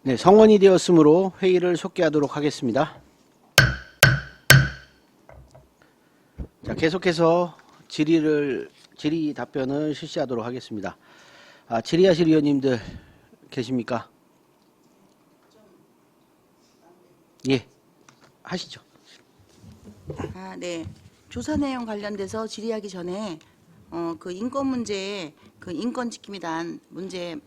네, 성원이 되었으므로 회의를 속개하도록 하겠습니다. 자, 계속해서 질의 답변을 실시하도록 하겠습니다. 질의하실 위원님들 계십니까? 예, 하시죠. 네. 조사 내용 관련돼서 질의하기 전에 그 인권 문제, 그 인권 지킴이단 문제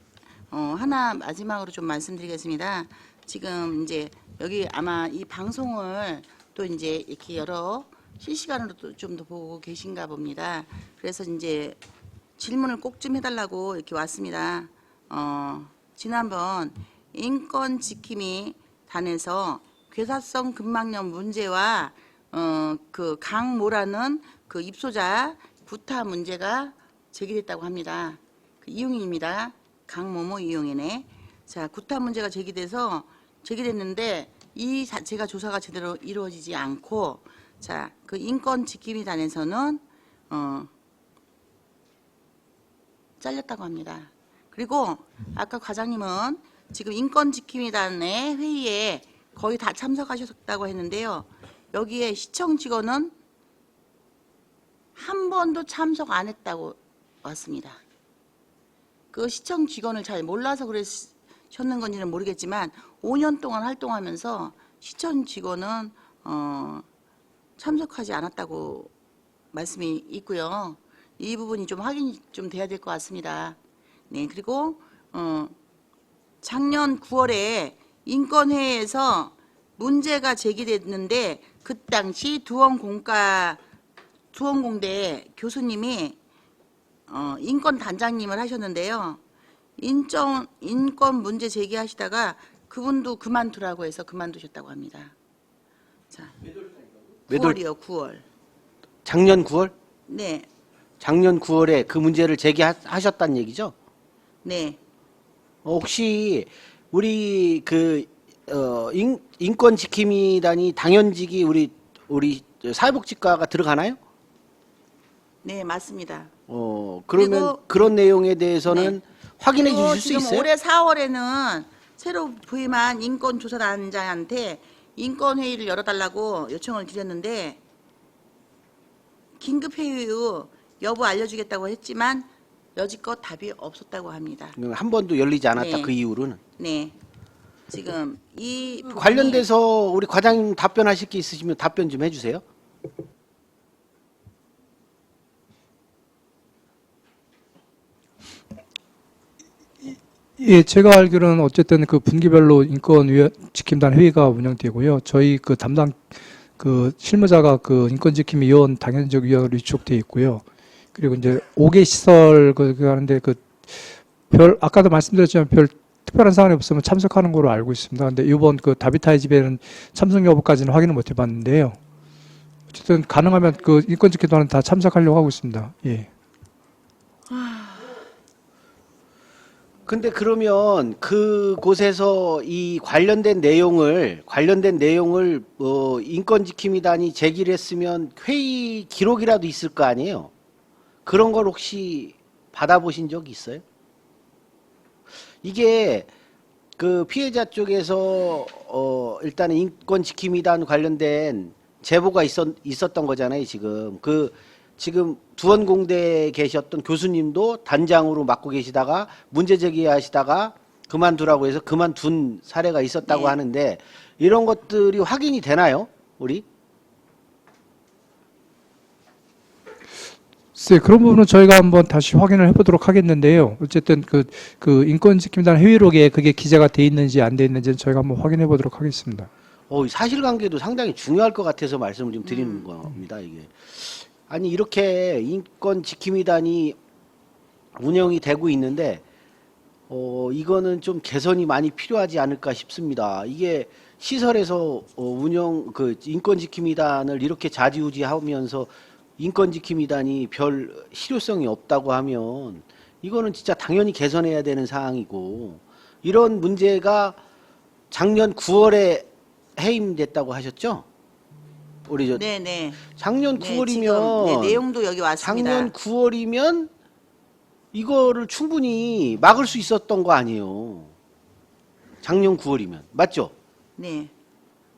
하나 마지막으로 좀 말씀드리겠습니다. 지금 이제 여기 아마 이 방송을 또 이제 이렇게 여러 실시간으로 좀 더 보고 계신가 봅니다. 그래서 이제 질문을 꼭 좀 해달라고 이렇게 왔습니다. 지난번 인권 지킴이 단에서 괴사성 근막염 문제와 그 강모라는 그 입소자 구타 문제가 제기됐다고 합니다. 그 이용인입니다. 강모모 이용인에. 자, 구타 문제가 제기됐는데 이 자체가 조사가 제대로 이루어지지 않고, 자, 그 인권 지킴이 단에서는 잘렸다고 합니다. 그리고 아까 과장님은 지금 인권 지킴이 단의 회의에 거의 다 참석하셨다고 했는데요. 여기에 시청 직원은 한 번도 참석 안 했다고 왔습니다. 그 시청 직원을 잘 몰라서 그러셨는 건지는 모르겠지만 5년 동안 활동하면서 시청 직원은 참석하지 않았다고 말씀이 있고요. 이 부분이 좀 확인이 좀 돼야 될 것 같습니다. 네, 그리고 작년 9월에 인권회의에서 문제가 제기됐는데 그 당시 두원공대 교수님이 인권 단장님을 하셨는데요. 인권 문제 제기하시다가 그분도 그만두라고 해서 그만두셨다고 합니다. 자, 9월이요, 9월. 작년 9월? 네, 작년 9월에 그 문제를 제기하셨다는 얘기죠? 네. 혹시 우리 인권 지킴이단이 당연직이 우리 사회복지과가 들어가나요? 네, 맞습니다. 그러면 그리고 그런 내용에 대해서는 네. 확인해 그리고 주실 수 지금 있어요? 올해 4월에는 새로 부임한 인권조사단장한테 인권회의를 열어달라고 요청을 드렸는데 긴급회의 후 여부 알려주겠다고 했지만 여지껏 답이 없었다고 합니다. 한 번도 열리지 않았다. 네. 그 이후로는. 네. 지금 이 부분이 관련돼서 우리 과장님 답변하실 게 있으시면 답변 좀 해주세요. 예, 제가 알기로는 어쨌든 그 분기별로 인권위원 지킴단 회의가 운영되고요. 저희 그 담당 그 실무자가 그 인권지킴위원 당연적 위원으로 위촉돼 있고요. 그리고 이제 5개 시설 그 하는데 아까도 말씀드렸지만 별 특별한 사안이 없으면 참석하는 걸로 알고 있습니다. 근데 이번 그 다비타의 집에는 참석 여부까지는 확인을 못 해봤는데요. 어쨌든 가능하면 그 인권지킴단은 다 참석하려고 하고 있습니다. 예. 근데 그러면 그곳에서 이 관련된 내용을 인권지킴이단이 제기를 했으면 회의 기록이라도 있을 거 아니에요? 그런 걸 혹시 받아보신 적이 있어요? 이게 그 피해자 쪽에서 일단은 인권지킴이단 관련된 제보가 있었던 거잖아요. 지금 두원공대에 계셨던 교수님도 단장으로 맡고 계시다가 문제 제기하시다가 그만두라고 해서 그만둔 사례가 있었다고 네. 하는데 이런 것들이 확인이 되나요? 우리? 네, 그런 부분은 저희가 한번 다시 확인을 해보도록 하겠는데요. 어쨌든 그 인권지킴단 회의록에 그게 기재가 돼 있는지 안 돼 있는지는 저희가 한번 확인해 보도록 하겠습니다. 사실관계도 상당히 중요할 것 같아서 말씀을 좀 드리는 겁니다. 이게 아니 이렇게 인권지킴이단이 운영이 되고 있는데 이거는 좀 개선이 많이 필요하지 않을까 싶습니다. 이게 시설에서 인권지킴이단을 이렇게 좌지우지하면서 인권지킴이단이 별 실효성이 없다고 하면 이거는 진짜 당연히 개선해야 되는 사항이고 이런 문제가 작년 9월에 해임됐다고 하셨죠? 우리 네네. 작년 네, 9월이면 지금, 네, 내용도 여기 왔습니다. 작년 9월이면 이거를 충분히 막을 수 있었던 거 아니에요. 작년 9월이면 맞죠? 네.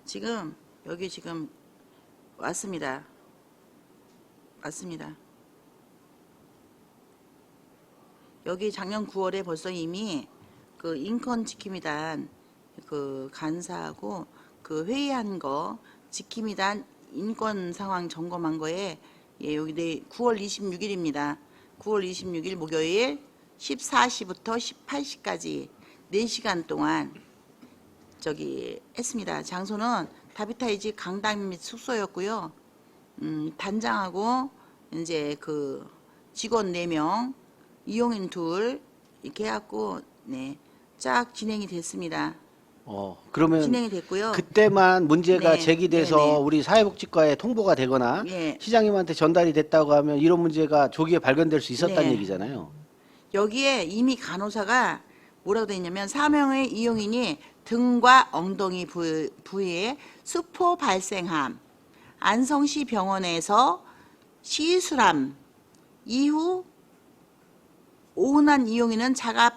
지금 여기 지금 왔습니다. 맞습니다. 여기 작년 9월에 벌써 이미 그 인권 지킴이단 그 간사하고 그 회의한 거 지킴이단 인권 상황 점검한 거에 예, 여기 9월 26일입니다. 9월 26일 목요일 14시부터 18시까지 4시간 동안 저기 했습니다. 장소는 다비타이지 강당 및 숙소였고요. 단장하고 이제 그 직원 4명, 이용인 2 이렇게 해갖고 네, 쫙 진행이 됐습니다. 그러면 진행이 됐고요. 그때만 문제가 네, 제기돼서 네, 네. 우리 사회복지과에 통보가 되거나 예. 시장님한테 전달이 됐다고 하면 이런 문제가 조기에 발견될 수 있었다는 네. 얘기잖아요. 여기에 이미 간호사가 뭐라고 되어 있냐면 사명의 이용인이 등과 엉덩이 부위에 수포 발생함, 안성시 병원에서 시술함 이후 오운한 이용인은 자가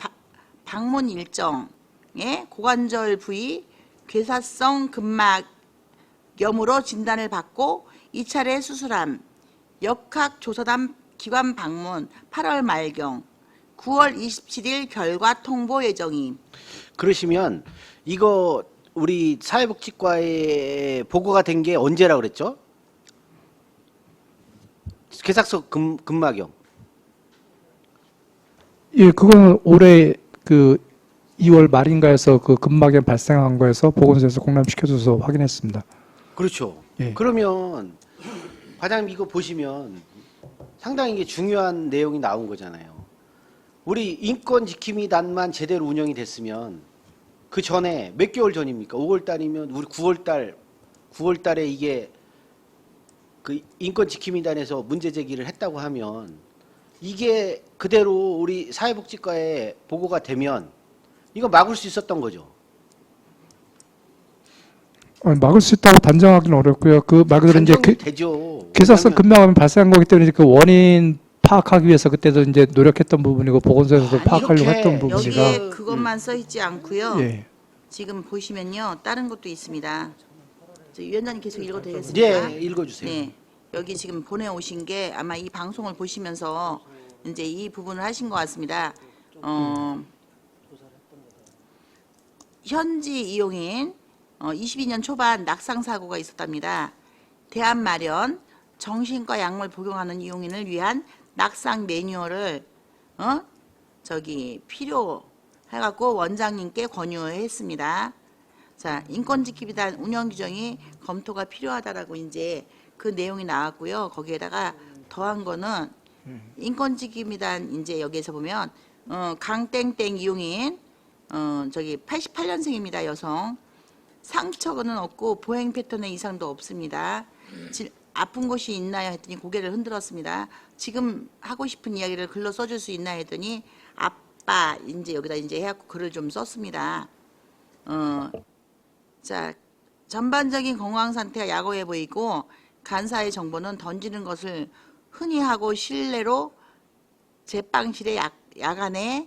방문 일정에 고관절 부위 괴사성 근막염으로 진단을 받고 2차례 수술함, 역학조사단 기관 방문 8월 말경 9월 27일 결과 통보 예정임. 그러시면 이거 우리 사회복지과에 보고가 된 게 언제라 그랬죠? 괴삭성 근막염. 예, 그거는 올해 그 2월 말인가에서 그 근막염 발생한 거에서 보건소에서 공람시켜줘서 확인했습니다. 그렇죠. 예. 그러면 과장님 이거 보시면 상당히 이게 중요한 내용이 나온 거잖아요. 우리 인권지킴이단만 제대로 운영이 됐으면 그 전에 몇 개월 전입니까? 5월 달이면 우리 9월 달에 이게 그 인권지킴이단에서 문제 제기를 했다고 하면 이게 그대로 우리 사회복지과에 보고가 되면 이거 막을 수 있었던 거죠. 막을 수 있다고 단정하기는 어렵고요. 그 말 그대로 이제 되죠. 괴사성 왜냐하면 근막염이 발생한 거기 때문에 그 원인 파악하기 위해서 그때도 이제 노력했던 부분이고 보건소에서도 아니, 파악하려고 이렇게 했던 부분이라. 여기에 그것만 써 있지 않고요. 예. 지금 보시면요. 다른 것도 있습니다. 위원장님 계속 읽어도 되겠습니까? 예, 읽어주세요. 네. 여기 지금 보내오신 게 아마 이 방송을 보시면서 이제 이 부분을 하신 것 같습니다. 현지 이용인 22년 초반 낙상 사고가 있었답니다. 대안 마련 정신과 약물 복용하는 이용인을 위한 낙상 매뉴얼을 필요 해갖고 원장님께 권유했습니다. 자, 인권지킴이단 운영 규정이 검토가 필요하다라고 이제 그 내용이 나왔고요. 거기에다가 더한 거는 인권지킴이단 이제 여기에서 보면 강땡땡 이용인 88년생입니다. 여성. 상처는 없고 보행 패턴의 이상도 없습니다. 아픈 곳이 있나요? 했더니 고개를 흔들었습니다. 지금 하고 싶은 이야기를 글로 써줄 수 있나 했더니 아빠 이제 여기다 이제 해갖고 글을 좀 썼습니다. 자, 전반적인 건강 상태가 약오해 보이고 간사의 정보는 던지는 것을 흔히 하고 실내로 제빵실에 야간에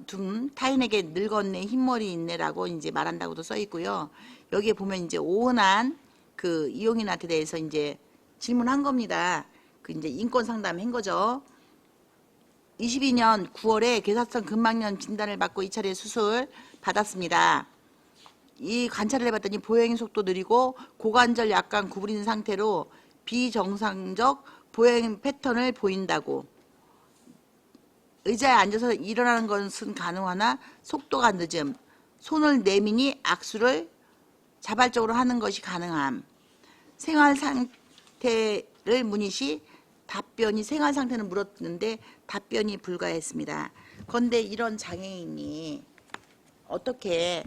둔 타인에게 늙었네 흰머리 있네라고 이제 말한다고도 써 있고요. 여기에 보면 이제 오은한 그 이용인한테 대해서 이제 질문한 겁니다. 그 이제 인권 상담한 거죠. 22년 9월에 괴사성 근막염 진단을 받고 2차례 수술 받았습니다. 이 관찰을 해봤더니 보행 속도 느리고 고관절 약간 구부린 상태로 비정상적 보행 패턴을 보인다고. 의자에 앉아서 일어나는 것은 가능하나 속도가 늦음. 손을 내미니 악수를 자발적으로 하는 것이 가능함. 생활 상태를 문의 시 답변이 생활 상태는 물었는데 답변이 불가했습니다. 그런데 이런 장애인이 어떻게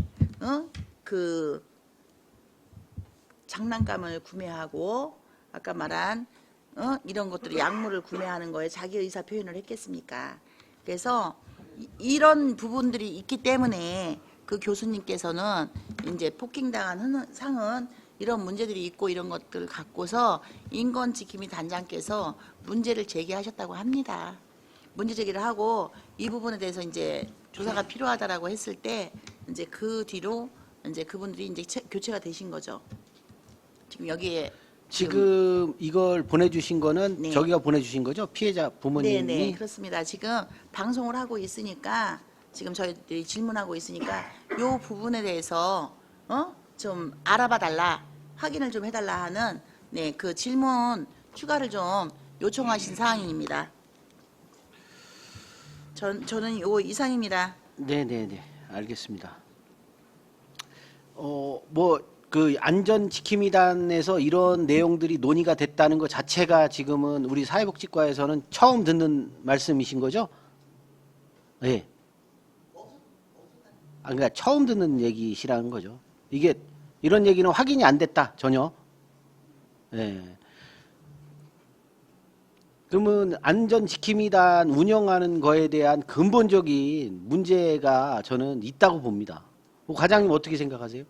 그 장난감을 구매하고 아까 말한 이런 것들을 약물을 구매하는 거에 자기 의사 표현을 했겠습니까? 그래서 이런 부분들이 있기 때문에 그 교수님께서는 이제 폭행당한 상은 이런 문제들이 있고 이런 것들을 갖고서 인권지킴이 단장께서 문제를 제기하셨다고 합니다. 문제 제기를 하고 이 부분에 대해서 이제 조사가 필요하다라고 했을 때 이제 그 뒤로 이제 그분들이 이제 교체가 되신 거죠. 지금 여기에 지금 이걸 보내주신 거는 네. 저기가 보내주신 거죠? 피해자 부모님이. 네, 그렇습니다. 지금 방송을 하고 있으니까 지금 저희들이 질문하고 있으니까 요 부분에 대해서 좀 알아봐 달라, 확인을 좀 해달라 하는 그 질문 추가를 좀 요청하신 사항입니다. 저는 요 이상입니다. 네네네, 알겠습니다. 그 안전지킴이단에서 이런 내용들이 논의가 됐다는 것 자체가 지금은 우리 사회복지과에서는 처음 듣는 말씀이신 거죠? 네. 그러니까 처음 듣는 얘기시라는 거죠. 이게 이런 얘기는 확인이 안 됐다, 전혀. 네. 그러면 안전지킴이단 운영하는 거에 대한 근본적인 문제가 저는 있다고 봅니다. 과장님 어떻게 생각하세요?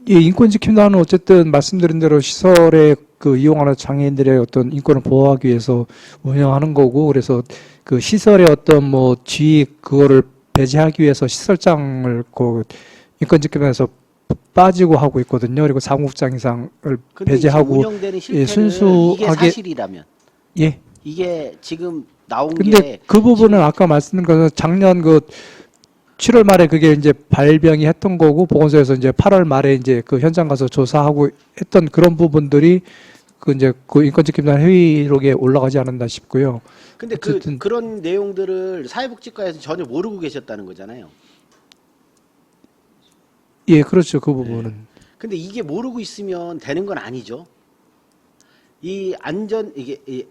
예, 인권지킴단은 어쨌든 말씀드린 대로 시설에 그 이용하는 장애인들의 어떤 인권을 보호하기 위해서 운영하는 거고, 그래서 그 시설의 어떤 뭐 지위 그거를 배제하기 위해서 시설장을 그 인권지킴단에서 빠지고 하고 있거든요. 그리고 사무국장 이상을 근데 배제하고 운영되는 실태는 순수하게- 이게 사실이라면 예. 이게 지금 나온 근데 게 그 부분은 아까 말씀드린 것은 작년 그 7월 말에 그게 이제 발병이 했던 거고, 보건소에서 이제 8월 말에 이제 그 현장 가서 조사하고 했던 그런 부분들이 그 이제 그 인권지킴단 회의록에 올라가지 않았나 싶고요. 근데 어쨌든- 그런 내용들을 사회복지과에서 전혀 모르고 계셨다는 거잖아요. 예, 그렇죠. 그 부분은. 근데 이게 모르고 있으면 되는 건 아니죠. 이게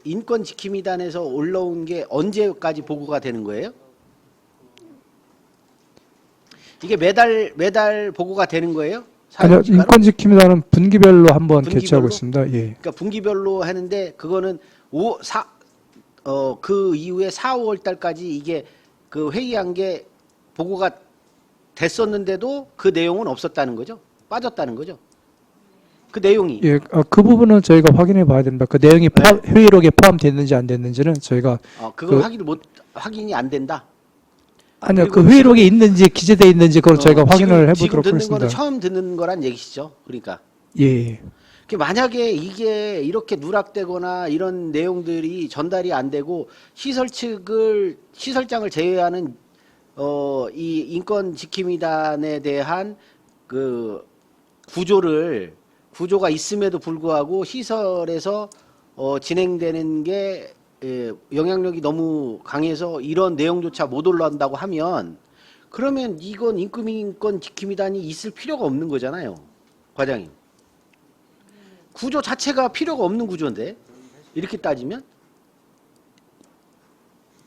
인권지킴이단에서 올라온 게 언제까지 보고가 되는 거예요? 이게 매달 보고가 되는 거예요? 아니요, 사회복지과로? 인권지킴이단은 분기별로 한번 분기별로? 개최하고 있습니다. 예. 그러니까 분기별로 하는데 그거는 그 이후에 4, 5월 달까지 이게 그 회의한 게 보고가 됐었는데도 그 내용은 없었다는 거죠? 빠졌다는 거죠? 그 내용이. 예, 그 부분은 저희가 확인해 봐야 됩니다. 그 내용이 회의록에 포함됐는지 안 됐는지는 저희가 그걸 그- 확인이 안 된다. 아니요, 그리고 그 회의록에 있는지 기재돼 있는지 그걸 저희가 확인을 지금 해보도록 듣는 하겠습니다. 거는 처음 듣는 거란 얘기시죠? 그러니까. 예. 만약에 이게 이렇게 누락되거나 이런 내용들이 전달이 안 되고 시설장을 제외하는 이 인권지킴이단에 대한 그 구조가 있음에도 불구하고 시설에서 진행되는 게 영향력이 너무 강해서 이런 내용조차 못 올라온다고 하면, 그러면 이건 인권지킴이단이 있을 필요가 없는 거잖아요, 과장님. 구조 자체가 필요가 없는 구조인데 이렇게 따지면.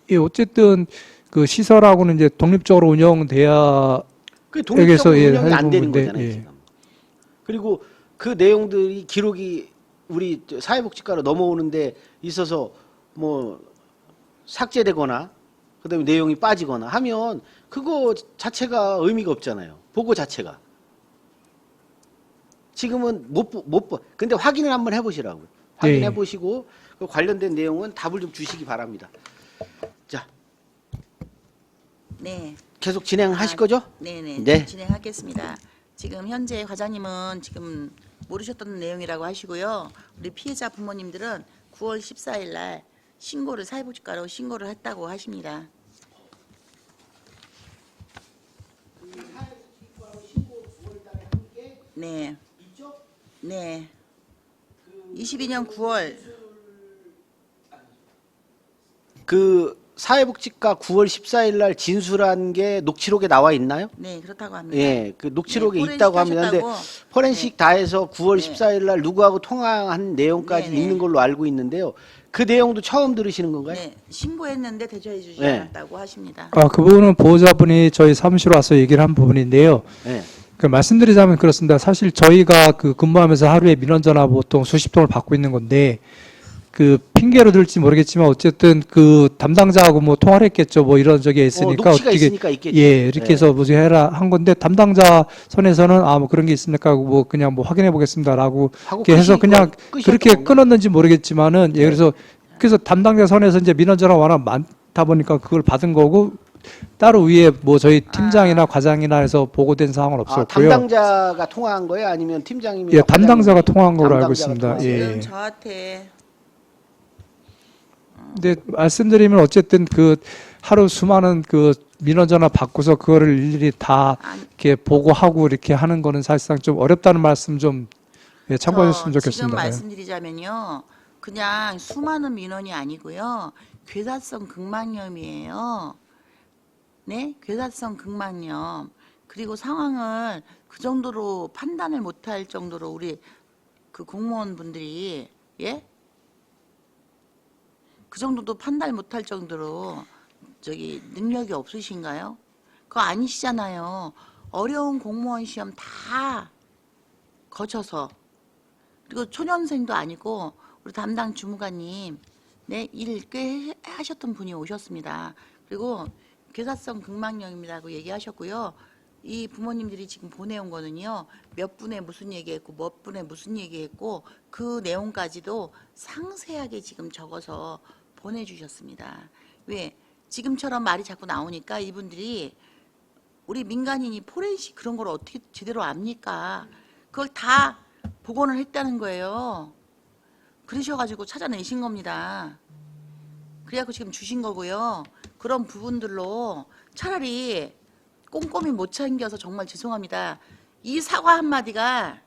예, 어쨌든 그 시설하고는 이제 독립적으로 운영돼야 그 독립적으로 여기서, 예, 운영이 안 되는 부분인데, 거잖아요, 예. 지금. 그리고 그 내용들이 기록이 우리 사회복지과로 넘어오는데 있어서 뭐 삭제되거나 그다음에 내용이 빠지거나 하면 그거 자체가 의미가 없잖아요. 보고 자체가. 지금은 근데 확인을 한번 해보시라고요. 확인해 예. 보시고 그 관련된 내용은 답을 좀 주시기 바랍니다. 자, 네. 계속 진행하실 거죠? 네네. 네. 진행하겠습니다. 지금 현재 과장님은 지금 모르셨던 내용이라고 하시고요. 우리 피해자 부모님들은 9월 14일 날 사회복지과로 신고를 했다고 하십니다. 네. 네. 22년 9월. 그 사회복지과 9월 14일 날 진술한 게 녹취록에 나와 있나요? 네, 그렇다고 합니다. 예, 그 녹취록에 네, 있다고 합니다. 근데 하셨다고. 포렌식 다 해서 9월 네. 14일 날 누구하고 통화한 내용까지 네, 네. 있는 걸로 알고 있는데요. 그 내용도 처음 들으시는 건가요? 네, 신고했는데 대처해 주지 네. 않았다고 하십니다. 그 부분은 보호자분이 저희 사무실 와서 얘기를 한 부분인데요. 예. 그 말씀드리자면 그렇습니다. 사실 저희가 그 근무하면서 하루에 민원 전화 보통 수십 통을 받고 있는 건데, 그 핑계로 들지 모르겠지만 어쨌든 그 담당자하고 뭐 통화를 했겠죠. 뭐 이런 적이 있으니까 녹취가 있으니까 있겠죠. 예, 이렇게 네. 해서 뭐지 해라 한 건데, 담당자 선에서는 뭐 그런 게 있습니까 하고 뭐 그냥 뭐 확인해 보겠습니다라고 하고 이렇게 해서 그냥 끝이었던 그렇게 건가요? 끊었는지 모르겠지만은, 예, 그래서 그래서 담당자 선에서 이제 민원 전화 워낙 많다 보니까 그걸 받은 거고 따로 위에 뭐 저희 팀장이나 과장이나 해서 보고된 사항은 아, 없었고요. 담당자가 통화한 거예요? 아니면 팀장님이? 예, 담당자가 통화한 걸로 알고 있습니다. 통화한 거예요? 예. 지금 저한테 근데 말씀드리면 어쨌든 그 하루 수많은 그 민원 전화 받고서 그거를 일일이 다 아니, 이렇게 보고하고 이렇게 하는 거는 사실상 좀 어렵다는 말씀 좀 예, 참고해 주셨으면 지금 좋겠습니다. 예. 말씀드리자면요. 그냥 수많은 민원이 아니고요. 괴사성 극막염이에요. 네? 괴사성 극막염. 그리고 상황을 그 정도로 판단을 못할 정도로 우리 그 공무원분들이 예? 그 정도도 판단 못할 정도로 저기 능력이 없으신가요? 그거 아니시잖아요. 어려운 공무원 시험 다 거쳐서 그리고 초년생도 아니고 우리 담당 주무관님 네, 일 꽤 하셨던 분이 오셨습니다. 그리고 괴사성 극막염이라고 얘기하셨고요. 이 부모님들이 지금 보내온 거는요. 몇 분에 무슨 얘기했고 몇 분에 무슨 얘기했고 그 내용까지도 상세하게 지금 적어서 보내주셨습니다. 왜? 지금처럼 말이 자꾸 나오니까 이분들이 우리 민간인이 포렌식 그런 걸 어떻게 제대로 압니까? 그걸 다 복원을 했다는 거예요. 그러셔가지고 찾아내신 겁니다. 그래갖고 지금 주신 거고요. 그런 부분들로 차라리 꼼꼼히 못 챙겨서 정말 죄송합니다. 이 사과 한마디가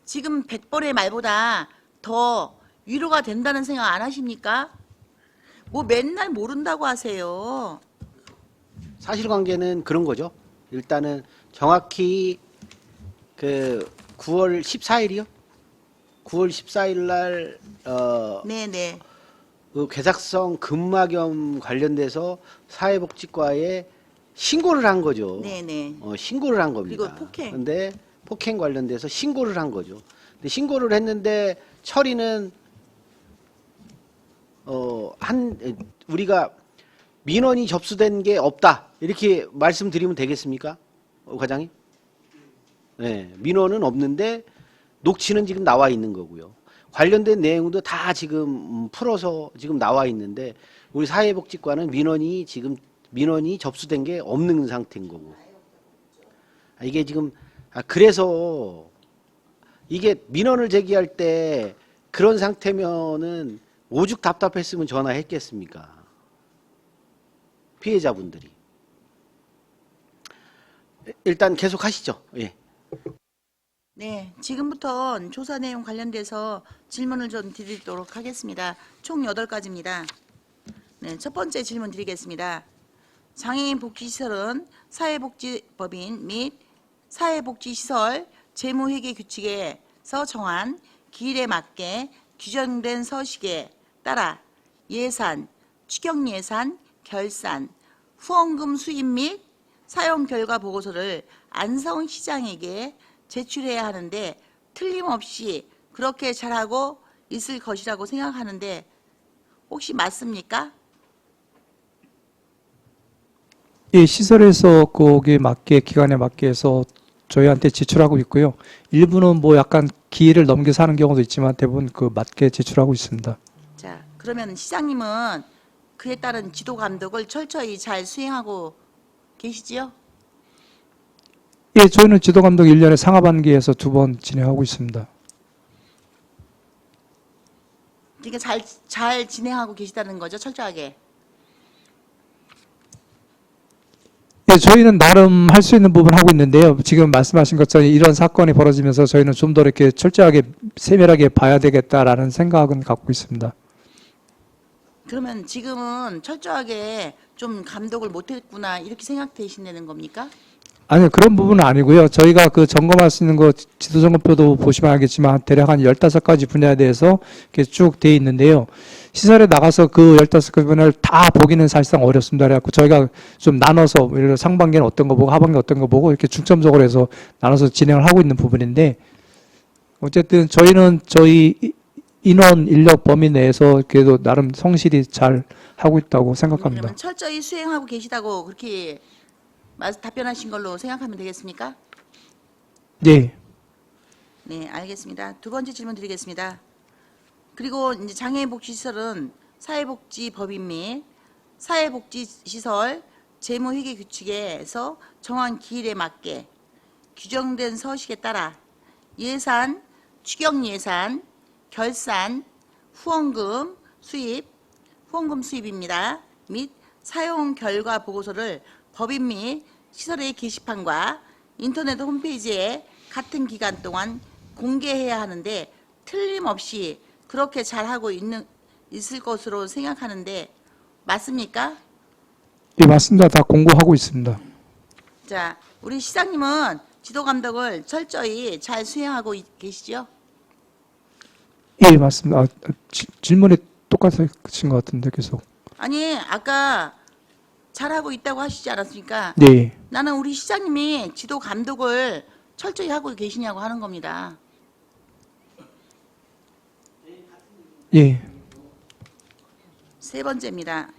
지금 100번의 말보다 더 위로가 된다는 생각 안 하십니까? 뭐 맨날 모른다고 하세요. 사실관계는 그런 거죠. 일단은 정확히 그 9월 14일이요? 9월 14일 날 네네. 그 괴삭성 근막염 관련돼서 사회복지과에 신고를 한 거죠. 네네. 신고를 한 겁니다. 그리고 폭행. 근데 폭행 관련돼서 신고를 한 거죠. 근데 신고를 했는데 처리는 우리가 민원이 접수된 게 없다 이렇게 말씀드리면 되겠습니까, 과장님? 네, 민원은 없는데 녹취는 지금 나와 있는 거고요. 관련된 내용도 다 지금 풀어서 지금 나와 있는데 우리 사회복지과는 민원이 접수된 게 없는 상태인 거고. 이게 지금 그래서 이게 민원을 제기할 때 그런 상태면은 오죽 답답했으면 전화했겠습니까? 피해자분들이. 일단 계속 하시죠. 예. 네, 지금부터 조사 내용 관련돼서 질문을 좀 드리도록 하겠습니다. 총 8가지입니다. 네, 첫 번째 질문 드리겠습니다. 장애인 복지시설은 사회복지법인 및 사회복지시설 재무회계 규칙에서 정한 기일에 맞게 규정된 서식에 따라 예산, 추경예산, 결산, 후원금 수입 및 사용 결과 보고서를 안성시장에게 제출해야 하는데 틀림없이 그렇게 잘하고 있을 것이라고 생각하는데 혹시 맞습니까? 예, 시설에서 거기에 맞게 기간에 맞게 해서 저희한테 지출하고 있고요. 일부는 뭐 약간 기회를 넘겨서 하는 경우도 있지만 대부분 그 맞게 지출하고 있습니다. 자, 그러면 시장님은 그에 따른 지도 감독을 철저히 잘 수행하고 계시지요? 예, 저희는 지도 감독 1년에 상하반기에서 2번 진행하고 있습니다. 그러니까 잘 진행하고 계시다는 거죠, 철저하게. 예, 저희는 나름 할 수 있는 부분 하고 있는데요. 지금 말씀하신 것처럼 이런 사건이 벌어지면서 저희는 좀 더 이렇게 철저하게 세밀하게 봐야 되겠다라는 생각은 갖고 있습니다. 그러면 지금은 철저하게 좀 감독을 못했구나 이렇게 생각되신다는 겁니까? 아니요, 그런 부분은 아니고요. 저희가 그 점검할 수 있는 거 지도점검표도 보시면 알겠지만 대략 한 15가지 분야에 대해서 이렇게 쭉 돼 있는데요. 시설에 나가서 그 15가지 분야를 다 보기는 사실상 어렵습니다. 그래갖고 저희가 좀 나눠서 예를 들어 상반기는 어떤 거 보고 하반기 어떤 거 보고 이렇게 중점적으로 해서 나눠서 진행을 하고 있는 부분인데 어쨌든 저희는 저희 인원 인력 범위 내에서 그래도 나름 성실히 잘 하고 있다고 생각합니다. 그러면 철저히 수행하고 계시다고 그렇게 답변하신 걸로 생각하면 되겠습니까? 네. 네, 알겠습니다. 두 번째 질문 드리겠습니다. 그리고 이제 장애인 복지시설은 사회복지법인 및 사회복지시설 재무회계 규칙에서 정한 기일에 맞게 규정된 서식에 따라 예산, 추경예산, 결산, 후원금 수입입니다. 및 사용 결과 보고서를 법인 및 시설의 게시판과 인터넷 홈페이지에 같은 기간 동안 공개해야 하는데 틀림없이 그렇게 잘하고 있을 것으로 생각하는데 맞습니까? 예, 맞습니다. 다 공고하고 있습니다. 자, 우리 시장님은 지도 감독을 철저히 잘 수행하고 계시죠? 예, 맞습니다. 질문이 똑같으신 것 같은데 계속. 아니, 아까 잘하고 있다고 하시지 않았습니까? 네, 나는 우리 시장님이 지도 감독을 철저히 하고 계시냐고 하는 겁니다. 예, 세 번째입니다.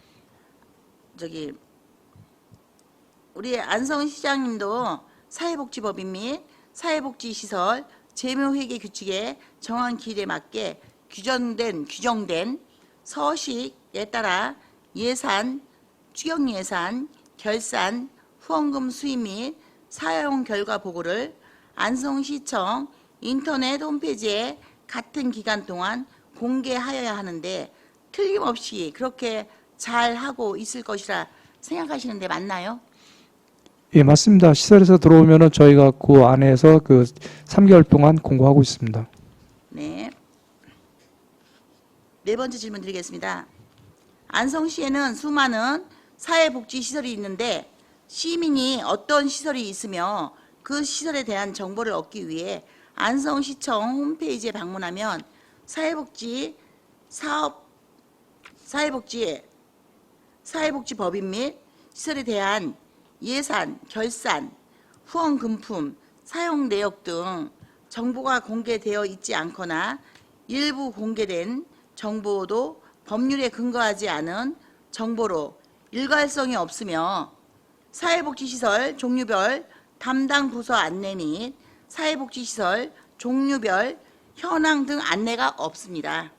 우리 안성 시장님도 사회복지법인 및 사회복지시설 재무회계 규칙에 정한 기일에 맞게 규정된 서식에 따라 예산, 추경예산, 결산, 후원금 수입 및 사용 결과 보고를 안성시청 인터넷 홈페이지에 같은 기간 동안 공개하여야 하는데 틀림없이 그렇게 잘 하고 있을 것이라 생각하시는데 맞나요? 예, 맞습니다. 시설에서 들어오면은 저희가 그 안에서 그 3개월 동안 공고하고 있습니다. 네. 네 번째 질문 드리겠습니다. 안성시에는 수많은 사회복지시설이 있는데 시민이 어떤 시설이 있으며 그 시설에 대한 정보를 얻기 위해 안성시청 홈페이지에 방문하면 사회복지법인 및 시설에 대한 예산, 결산, 후원금품, 사용 내역 등 정보가 공개되어 있지 않거나 일부 공개된 정보도 법률에 근거하지 않은 정보로 일관성이 없으며 사회복지시설 종류별 담당 부서 안내 및 사회복지시설 종류별 현황 등 안내가 없습니다.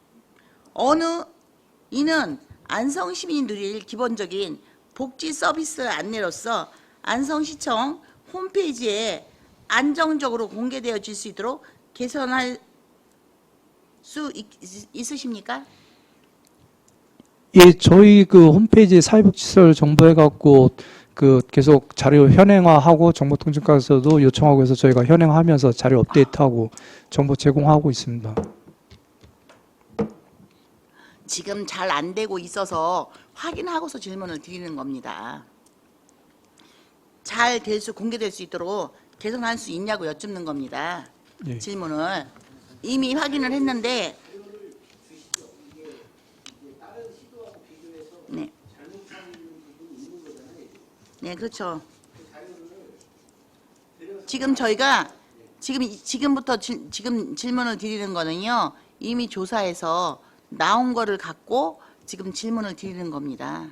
이는 안성 시민이 누릴 기본적인 복지 서비스 안내로서 안성시청 홈페이지에 안정적으로 공개되어질 수 있도록 개선할 수 있으십니까? 예, 저희 그 홈페이지 사회복지시설 정보해갖고 그 계속 자료 현행화하고 정보통신과에서도 요청하고 해서 저희가 현행하면서 자료 업데이트하고 정보 제공하고 있습니다. 지금 잘 안 되고 있어서 확인하고서 질문을 드리는 겁니다. 잘 공개될 수 있도록 개선할 수 있냐고 여쭙는 겁니다. 예. 질문을 이미 확인을 했는데 네. 네, 그렇죠. 지금 저희가 지금부터 지금 질문을 드리는 거는요. 이미 조사해서 나온 거를 갖고 지금 질문을 드리는 겁니다.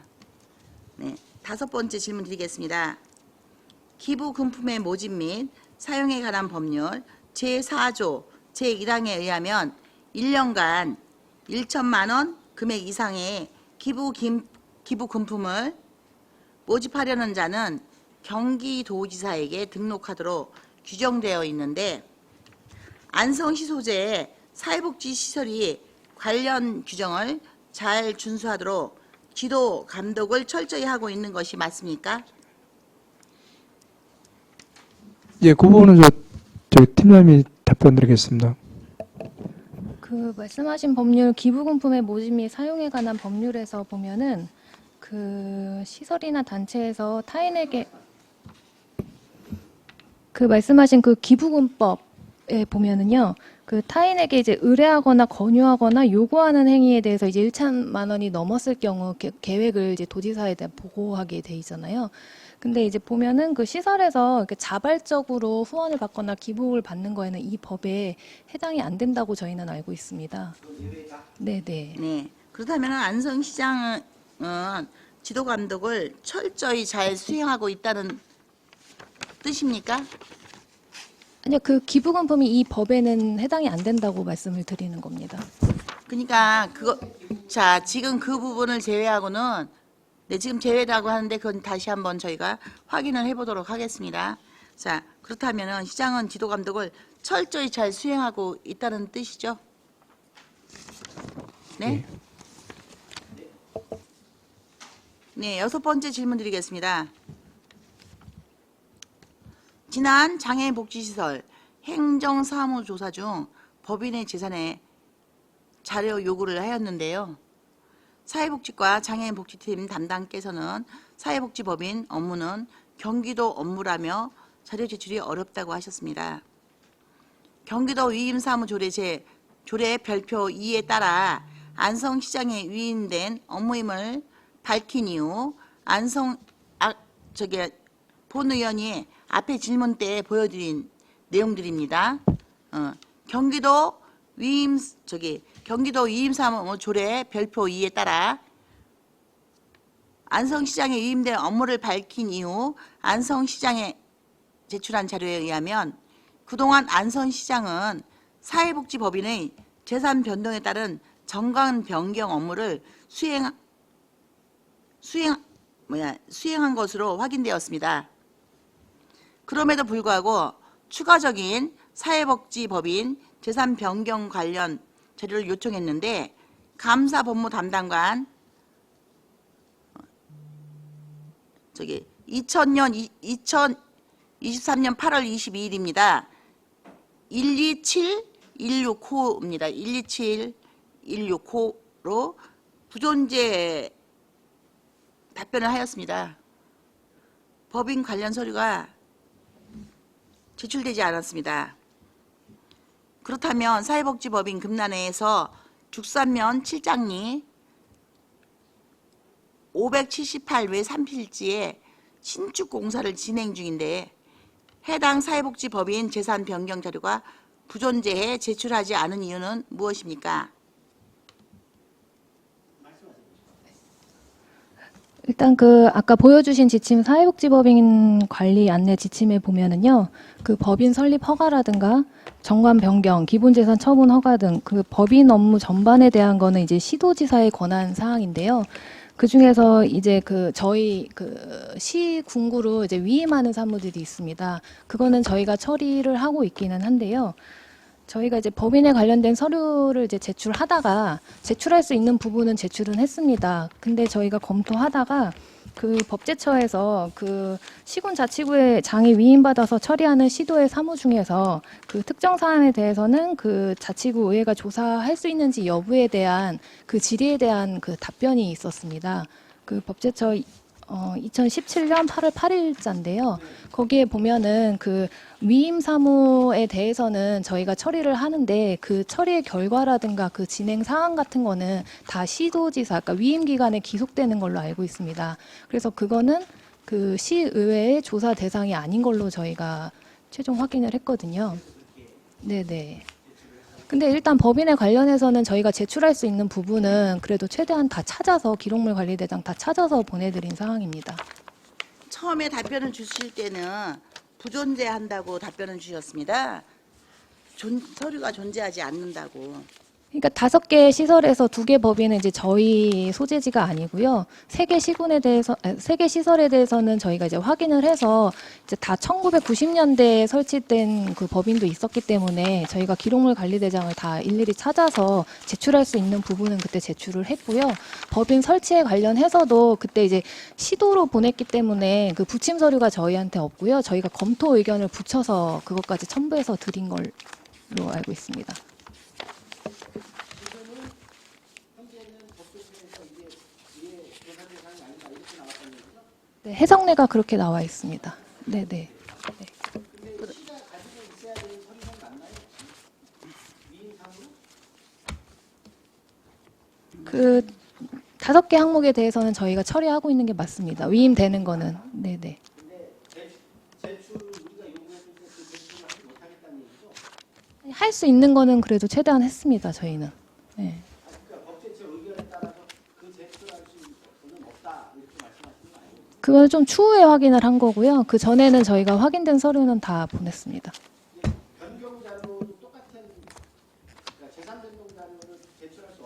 네, 다섯 번째 질문 드리겠습니다. 기부금품의 모집 및 사용에 관한 법률 제4조 제1항에 의하면 1년간 1천만 원 금액 이상의 기부금품을 모집하려는 자는 경기도지사에게 등록하도록 규정되어 있는데 안성시 소재의 사회복지시설이 관련 규정을 잘 준수하도록 지도 감독을 철저히 하고 있는 것이 맞습니까? 예, 그 부분은 저희 팀장님이 답변드리겠습니다. 그 말씀하신 법률 기부금품의 모집 및 사용에 관한 법률에서 보면은 그 시설이나 단체에서 타인에게 그 말씀하신 그 기부금법에 보면은요. 그 타인에게 이제 의뢰하거나 권유하거나 요구하는 행위에 대해서 이제 1천만 원이 넘었을 경우 계획을 이제 도지사에 대한 보고하게 돼 있잖아요. 근데 이제 보면은 그 시설에서 이렇게 자발적으로 후원을 받거나 기부를 받는 거에는 이 법에 해당이 안 된다고 저희는 알고 있습니다. 네네. 네. 그렇다면 안성시장은 지도 감독을 철저히 잘 수행하고 있다는 뜻입니까? 아니요, 그 기부금품이 이 법에는 해당이 안 된다고 말씀을 드리는 겁니다. 그러니까 그거 자 지금 그 부분을 제외하고는 네 지금 제외라고 하는데 그건 다시 한번 저희가 확인을 해보도록 하겠습니다. 자 그렇다면은 시장은 지도 감독을 철저히 잘 수행하고 있다는 뜻이죠? 네? 네, 여섯 번째 질문 드리겠습니다. 지난 장애인복지시설 행정사무조사 중 법인의 재산에 자료 요구를 하였는데요. 사회복지과 장애인복지팀 담당께서는 사회복지법인 업무는 경기도 업무라며 자료 제출이 어렵다고 하셨습니다. 경기도 위임사무조례 조례 별표 2에 따라 안성시장에 위임된 업무임을 밝힌 이후 본 의원이 앞에 질문 때 보여드린 내용들입니다. 경기도 위임사무조례 별표 2에 따라 안성시장에 위임된 업무를 밝힌 이후 안성시장에 제출한 자료에 의하면 그동안 안성시장은 사회복지법인의 재산 변동에 따른 정관 변경 업무를 수행한 것으로 확인되었습니다. 그럼에도 불구하고 추가적인 사회복지법인 재산 변경 관련 자료를 요청했는데 감사법무 담당관 2023년 8월 22일입니다. 127165입니다. 127165로 부존재 답변을 하였습니다. 법인 관련 서류가 제출되지 않았습니다. 그렇다면 사회복지법인 금란회에서 죽산면 7장리 578외 3필지에 신축 공사를 진행 중인데 해당 사회복지법인 재산 변경 자료가 부존재해 제출하지 않은 이유는 무엇입니까? 일단 그 아까 보여주신 지침 사회복지법인 관리 안내 지침에 보면은요, 그 법인 설립 허가라든가 정관 변경, 기본재산 처분 허가 등 그 법인 업무 전반에 대한 거는 이제 시도지사의 권한 사항인데요. 그 중에서 이제 저희 시군구로 이제 위임하는 사무들이 있습니다. 그거는 저희가 처리를 하고 있기는 한데요. 저희가 이제 법인에 관련된 서류를 이제 제출하다가 제출할 수 있는 부분은 제출은 했습니다. 근데 저희가 검토하다가 그 법제처에서 그 시군 자치구에 장이 위임받아서 처리하는 시도의 사무 중에서 그 특정 사안에 대해서는 그 자치구 의회가 조사할 수 있는지 여부에 대한 그 질의에 대한 그 답변이 있었습니다. 그 법제처 2017년 8월 8일자인데요. 거기에 보면은 그 위임 사무에 대해서는 저희가 처리를 하는데 그 처리의 결과라든가 그 진행 사항 같은 거는 다 시도지사, 그러니까 위임 기관에 기속되는 걸로 알고 있습니다. 그래서 그거는 그 시의회의 조사 대상이 아닌 걸로 저희가 최종 확인을 했거든요. 네네. 근데 일단 법인에 관련해서는 저희가 제출할 수 있는 부분은 그래도 최대한 다 찾아서 기록물 관리대장 다 찾아서 보내드린 상황입니다. 처음에 답변을 주실 때는 부존재한다고 답변을 주셨습니다. 서류가 존재하지 않는다고. 그러니까 5개 시설에서 2개 법인은 이제 저희 소재지가 아니고요. 3개 시설에 대해서는 저희가 이제 확인을 해서 이제 다 1990년대에 설치된 그 법인도 있었기 때문에 저희가 기록물 관리대장을 다 일일이 찾아서 제출할 수 있는 부분은 그때 제출을 했고요. 법인 설치에 관련해서도 그때 이제 시도로 보냈기 때문에 그 부침 서류가 저희한테 없고요. 저희가 검토 의견을 붙여서 그것까지 첨부해서 드린 걸로 알고 있습니다. 네, 해석례가 그렇게 나와 있습니다. 네네. 네. 그 5개 항목에 대해서는 저희가 처리하고 있는 게 맞습니다. 위임되는 거는. 네네. 할 수 있는 거는 그래도 최대한 했습니다. 저희는. 네. 그건 좀 추후에 확인을 한 거고요. 그 전에는 저희가 확인된 서류는 다 보냈습니다. 변경 자료도 똑같은, 그러니까 재산 변동 자료를 제출할 수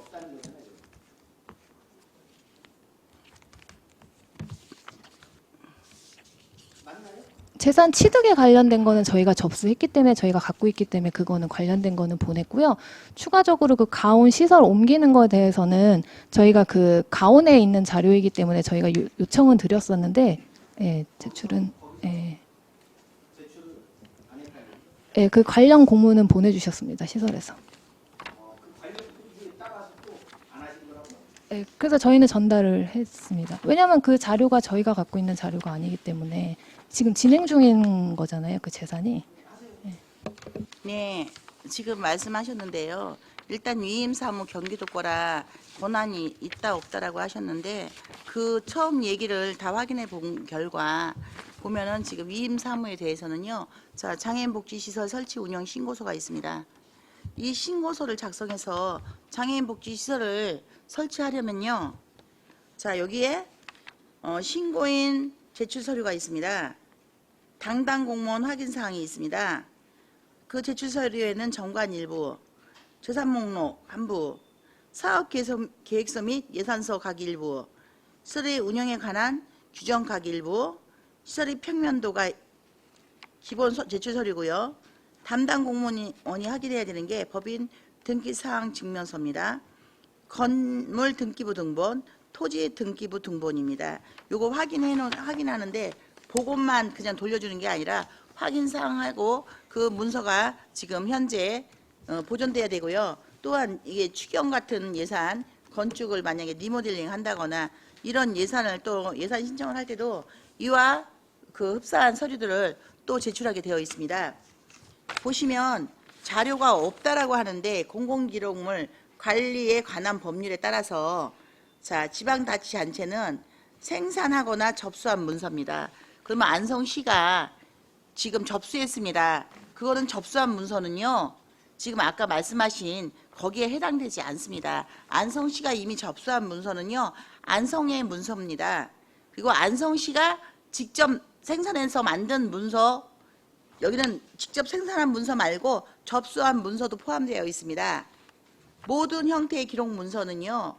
재산 취득에 관련된 거는 저희가 접수했기 때문에 저희가 갖고 있기 때문에 그거는 관련된 거는 보냈고요. 추가적으로 그 가온 시설 옮기는 거에 대해서는 저희가 그 가온에 있는 자료이기 때문에 저희가 요청은 드렸었는데 예, 제출은 예. 예, 그 관련 공문은 보내주셨습니다. 시설에서. 예, 그래서 저희는 전달을 했습니다. 왜냐하면 그 자료가 저희가 갖고 있는 자료가 아니기 때문에 지금 진행 중인 거잖아요. 그 재산이. 네, 지금 말씀하셨는데요. 일단 위임 사무 경기도 거라 권한이 있다 없다라고 하셨는데 그 처음 얘기를 다 확인해 본 결과 보면은 지금 위임 사무에 대해서는요. 자, 장애인복지시설 설치 운영 신고서가 있습니다. 이 신고서를 작성해서 장애인복지시설을 설치하려면요. 자, 여기에 신고인 제출 서류가 있습니다. 담당 공무원 확인 사항이 있습니다. 그 제출 서류에는 정관 일부, 재산 목록 한부, 사업 계획서 및 예산서 각 일부, 시설의 운영에 관한 규정 각 일부, 시설의 평면도가 기본 제출 서류고요. 담당 공무원이 확인해야 되는 게 법인 등기사항 증명서입니다. 건물 등기부 등본, 토지 등기부 등본입니다. 요거 확인하는데 그것만 그냥 돌려주는 게 아니라 확인사항하고 그 문서가 지금 현재 보존돼야 되고요. 또한 이게 추경 같은 예산, 건축을 만약에 리모델링 한다거나 이런 예산을 또 예산 신청을 할 때도 이와 그 흡사한 서류들을 또 제출하게 되어 있습니다. 보시면 자료가 없다라고 하는데 공공기록물 관리에 관한 법률에 따라서 자, 지방자치단체는 생산하거나 접수한 문서입니다. 그러면 안성시가 지금 접수했습니다. 그거는 접수한 문서는요. 지금 아까 말씀하신 거기에 해당되지 않습니다. 안성시가 이미 접수한 문서는요. 안성의 문서입니다. 그리고 안성시가 직접 생산해서 만든 문서, 여기는 직접 생산한 문서 말고 접수한 문서도 포함되어 있습니다. 모든 형태의 기록 문서는요.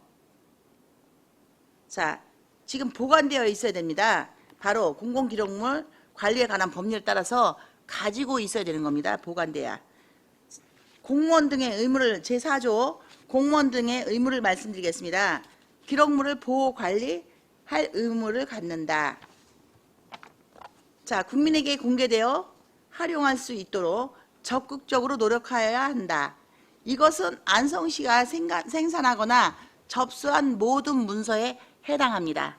자, 지금 보관되어 있어야 됩니다. 바로 공공기록물 관리에 관한 법률에 따라서 가지고 있어야 되는 겁니다. 보관돼야. 공무원 등의 의무를 제4조 공무원 등의 의무를 말씀드리겠습니다. 기록물을 보호 관리할 의무를 갖는다. 자, 국민에게 공개되어 활용할 수 있도록 적극적으로 노력하여야 한다. 이것은 안성시가 생산하거나 접수한 모든 문서에 해당합니다.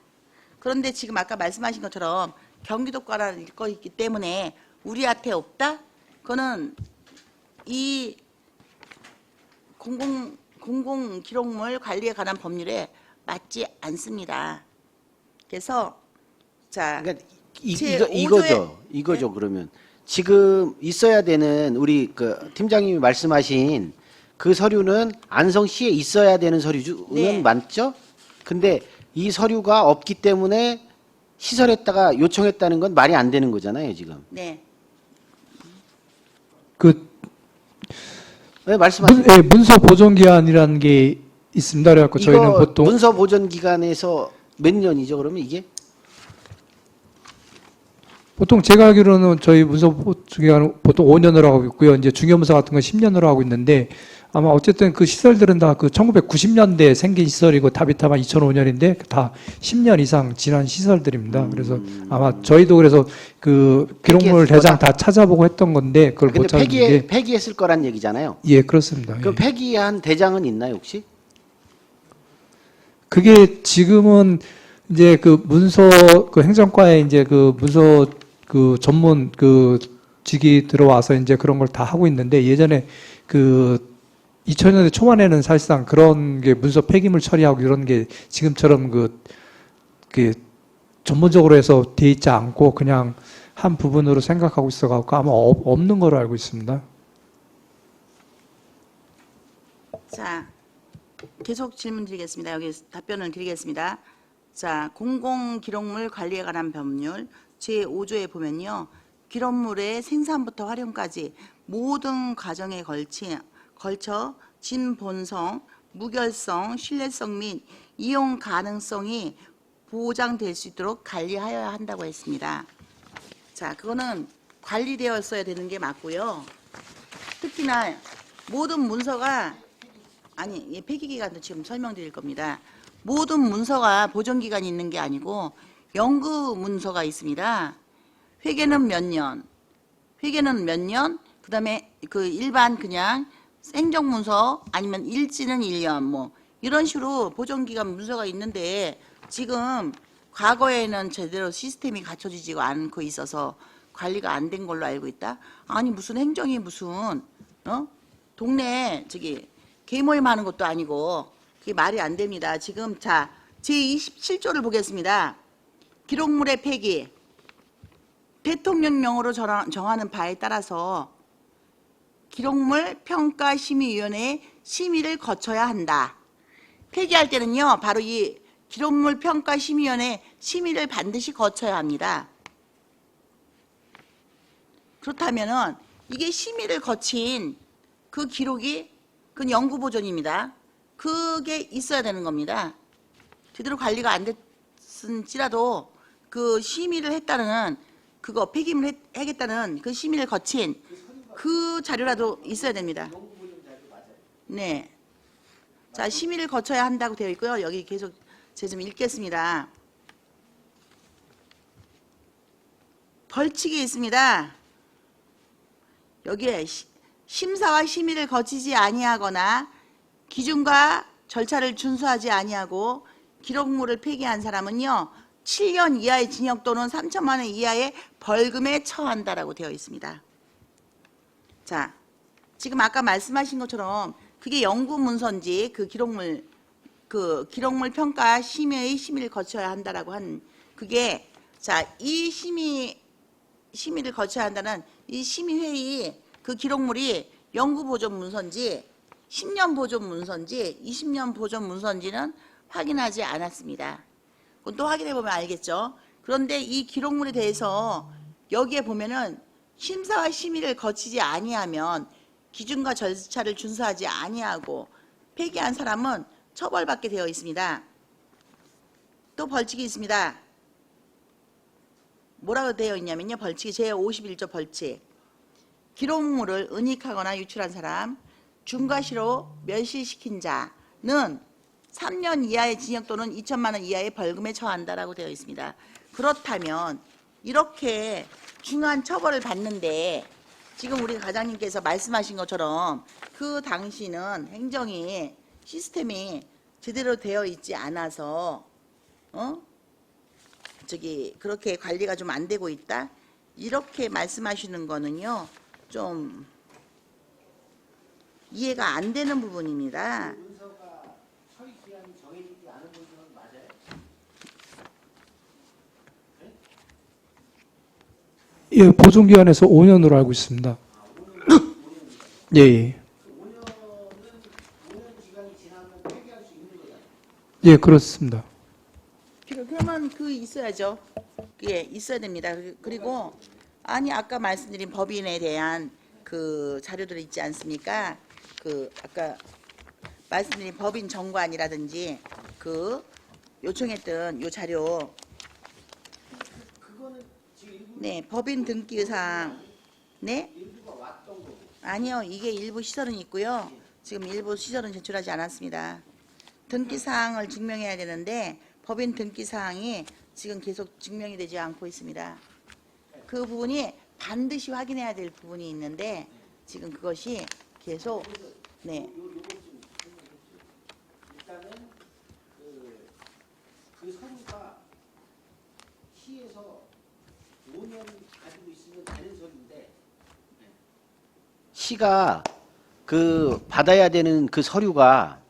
그런데 지금 아까 말씀하신 것처럼 경기도과라는 거 있기 때문에 우리한테 없다? 그거는 이 공공기록물 관리에 관한 법률에 맞지 않습니다. 그래서 자, 그러니까 제5조에 이거죠. 네? 그러면 지금 있어야 되는 우리 그 팀장님이 말씀하신 그 서류는 안성시에 있어야 되는 서류는 네. 맞죠? 근데 이 서류가 없기 때문에 시설에다가 요청했다는 건 말이 안 되는 거잖아요, 지금. 네. 그 네, 말씀하세요. 문서 보존 기한이라는 게 있습니다. 그래갖고 저희는 이거 보통 문서 보존 기간에서 몇 년이죠? 그러면 이게 제가 알기로는 저희 문서 보존 기간은 보통 5년으로 하고 있고요. 이제 중요문서 같은 건 10년으로 하고 있는데 아마 어쨌든 그 시설들은 다 그 1990년대에 생긴 시설이고 다비타마 2005년인데 다 10년 이상 지난 시설들입니다. 그래서 아마 저희도 그래서 그 기록물 대장 다 찾아보고 했던 건데 그걸 못 근데 찾은 게 폐기했을 거란 얘기잖아요. 예, 그렇습니다. 그럼 예. 폐기한 대장은 있나요, 혹시? 그게 지금은 이제 그 문서 그 행정과에 이제 그 문서 그 전문 그 직이 들어와서 이제 그런 걸 다 하고 있는데 예전에 그 2000년대 초반에는 사실상 그런 게 문서 폐기물 처리하고 이런 게 지금처럼 그 전문적으로 해서 돼 있지 않고 그냥 한 부분으로 생각하고 있어갖고 아마 없는 걸로 알고 있습니다. 자, 계속 질문 드리겠습니다. 여기 답변을 드리겠습니다. 자, 공공기록물 관리에 관한 법률 제5조에 보면요. 기록물의 생산부터 활용까지 모든 과정에 걸쳐 진본성, 무결성, 신뢰성 및 이용 가능성이 보장될 수 있도록 관리하여야 한다고 했습니다. 자, 그거는 관리되었어야 되는 게 맞고요. 특히나 모든 문서가 아니, 폐기기간도 지금 설명드릴 겁니다. 모든 문서가 보존기간이 있는 게 아니고 연구 문서가 있습니다. 회계는 몇 년, 그다음에 그 일반 그냥 생정 문서 아니면 일지는 1년 뭐 이런 식으로 보존기간 문서가 있는데 지금 과거에는 제대로 시스템이 갖춰지지 않고 있어서 관리가 안 된 걸로 알고 있다. 아니 무슨 행정이 무슨 동네 저기 개모임 하는 것도 아니고 그게 말이 안 됩니다. 지금 자 제27조를 보겠습니다. 기록물의 폐기 대통령령으로 정하는 바에 따라서 기록물 평가심의위원회의 심의를 거쳐야 한다. 폐기할 때는요, 바로 이 기록물 평가심의위원회 심의를 반드시 거쳐야 합니다. 그렇다면은 이게 심의를 거친 그 기록이 그 연구보존입니다. 그게 있어야 되는 겁니다. 제대로 관리가 안 됐을지라도 그 심의를 했다는 그거 폐기물 하겠다는 그 심의를 거친 그 자료라도 있어야 됩니다. 네. 자, 심의를 거쳐야 한다고 되어 있고요. 여기 계속 제가 좀 읽겠습니다. 벌칙이 있습니다. 여기에 심사와 심의를 거치지 아니하거나 기준과 절차를 준수하지 아니하고 기록물을 폐기한 사람은요. 7년 이하의 징역 또는 3천만 원 이하의 벌금에 처한다라고 되어 있습니다. 자, 지금 아까 말씀하신 것처럼 그게 연구 문서인지 그 기록물 평가 심의의 심의를 거쳐야 한다라고 한 그게 자, 이 심의를 거쳐야 한다는 이 심의회의 그 기록물이 연구 보존 문서인지 10년 보존 문서인지 20년 보존 문서인지는 확인하지 않았습니다. 그건 또 확인해 보면 알겠죠. 그런데 이 기록물에 대해서 여기에 보면은 심사와 심의를 거치지 아니하면 기준과 절차를 준수하지 아니하고 폐기한 사람은 처벌받게 되어 있습니다. 또 벌칙이 있습니다. 뭐라고 되어 있냐면요. 벌칙이 제51조 벌칙. 기록물을 은닉하거나 유출한 사람, 중과시로 멸실시킨 자는 3년 이하의 징역 또는 2천만 원 이하의 벌금에 처한다라고 되어 있습니다. 그렇다면 이렇게 중한 처벌을 받는데 지금 우리 과장님께서 말씀하신 것처럼 그 당시는 행정이 시스템이 제대로 되어 있지 않아서 그렇게 관리가 좀 안 되고 있다 이렇게 말씀하시는 거는요 좀 이해가 안 되는 부분입니다. 문서가 처리 기한이 정해지지 않은 문서는 맞아요? 예, 보존기한에서 5년으로 알고 있습니다. 예, 예. 5년 기간이 지나면 폐기할 수 있는 거잖아요. 예, 그렇습니다. 그러면 그 있어야죠. 예, 있어야 됩니다. 그리고 아니 아까 말씀드린 법인에 대한 그 자료들이 있지 않습니까? 그 아까 말씀드린 법인 정관이라든지 그 요청했던 요 자료 그거는 지금 일부 네, 법인 등기사항 네? 일부가 왔던 거고. 아니요. 이게 일부 시설은 있고요. 지금 일부 시설은 제출하지 않았습니다. 등기사항을 증명해야 되는데 법인 등기사항이 지금 계속 증명이 되지 않고 있습니다. 그 부분이 반드시 확인해야 될 부분이 있는데 지금 그것이 계속 네. 일단은 그 서류가 시에서 5년 가지고 있으면 되는 서류인데 시가 그 받아야 되는 그 서류가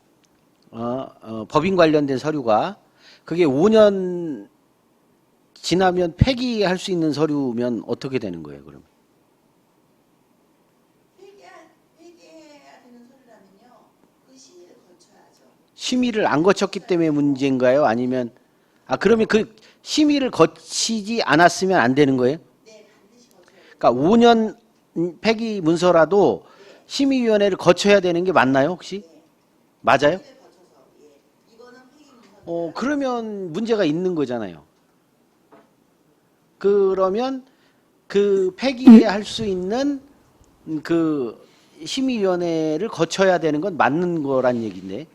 법인 관련된 서류가 그게 5년 지나면 폐기할 수 있는 서류면 어떻게 되는 거예요, 그럼? 폐기해야 되는 서류라면요. 그 심의를 거쳐야죠. 심의를 안 거쳤기 때문에 문제인가요? 아니면 그러면 그 심의를 거치지 않았으면 안 되는 거예요? 네, 반드시 거쳐야 돼요. 그러니까 5년 폐기 문서라도 심의위원회를 거쳐야 되는 게 맞나요, 혹시? 맞아요? 심의를 거쳐서 예. 이거는 폐기 문서. 그러면 문제가 있는 거잖아요. 그러면 그 폐기할 수 있는 그 심의위원회를 거쳐야 되는 건 맞는 거란 얘기인데.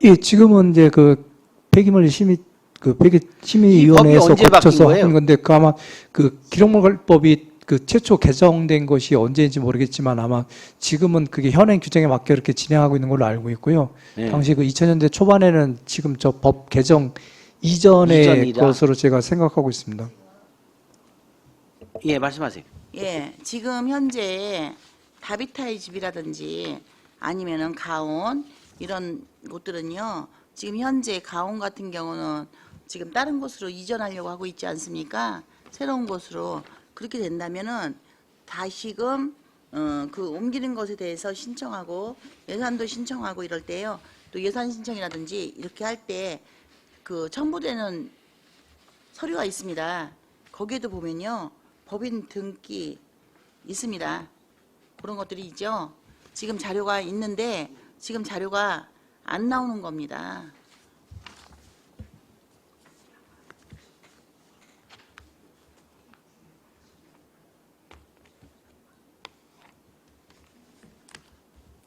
예, 지금은 이제 그 폐기물 심의위원회에서 이 법이 언제 바뀐 거쳐서 거예요? 하는 건데 그 아마 그 기록물관리법이 그 최초 개정된 것이 언제인지 모르겠지만 아마 지금은 그게 현행 규정에 맞게 이렇게 진행하고 있는 걸로 알고 있고요. 네. 당시 그 2000년대 초반에는 지금 저 법 개정 이전의 이전이다. 것으로 제가 생각하고 있습니다. 예, 말씀하세요. 예, 지금 현재 다비타의 집이라든지 아니면은 가온 이런 곳들은요. 지금 현재 가온 같은 경우는 지금 다른 곳으로 이전하려고 하고 있지 않습니까? 새로운 곳으로 그렇게 된다면은 다시금 그 옮기는 것에 대해서 신청하고 예산도 신청하고 이럴 때요. 또 예산 신청이라든지 이렇게 할 때 그 첨부되는 서류가 있습니다. 거기에도 보면요. 법인 등기 있습니다. 그런 것들이 있죠. 지금 자료가 있는데 지금 자료가 안 나오는 겁니다.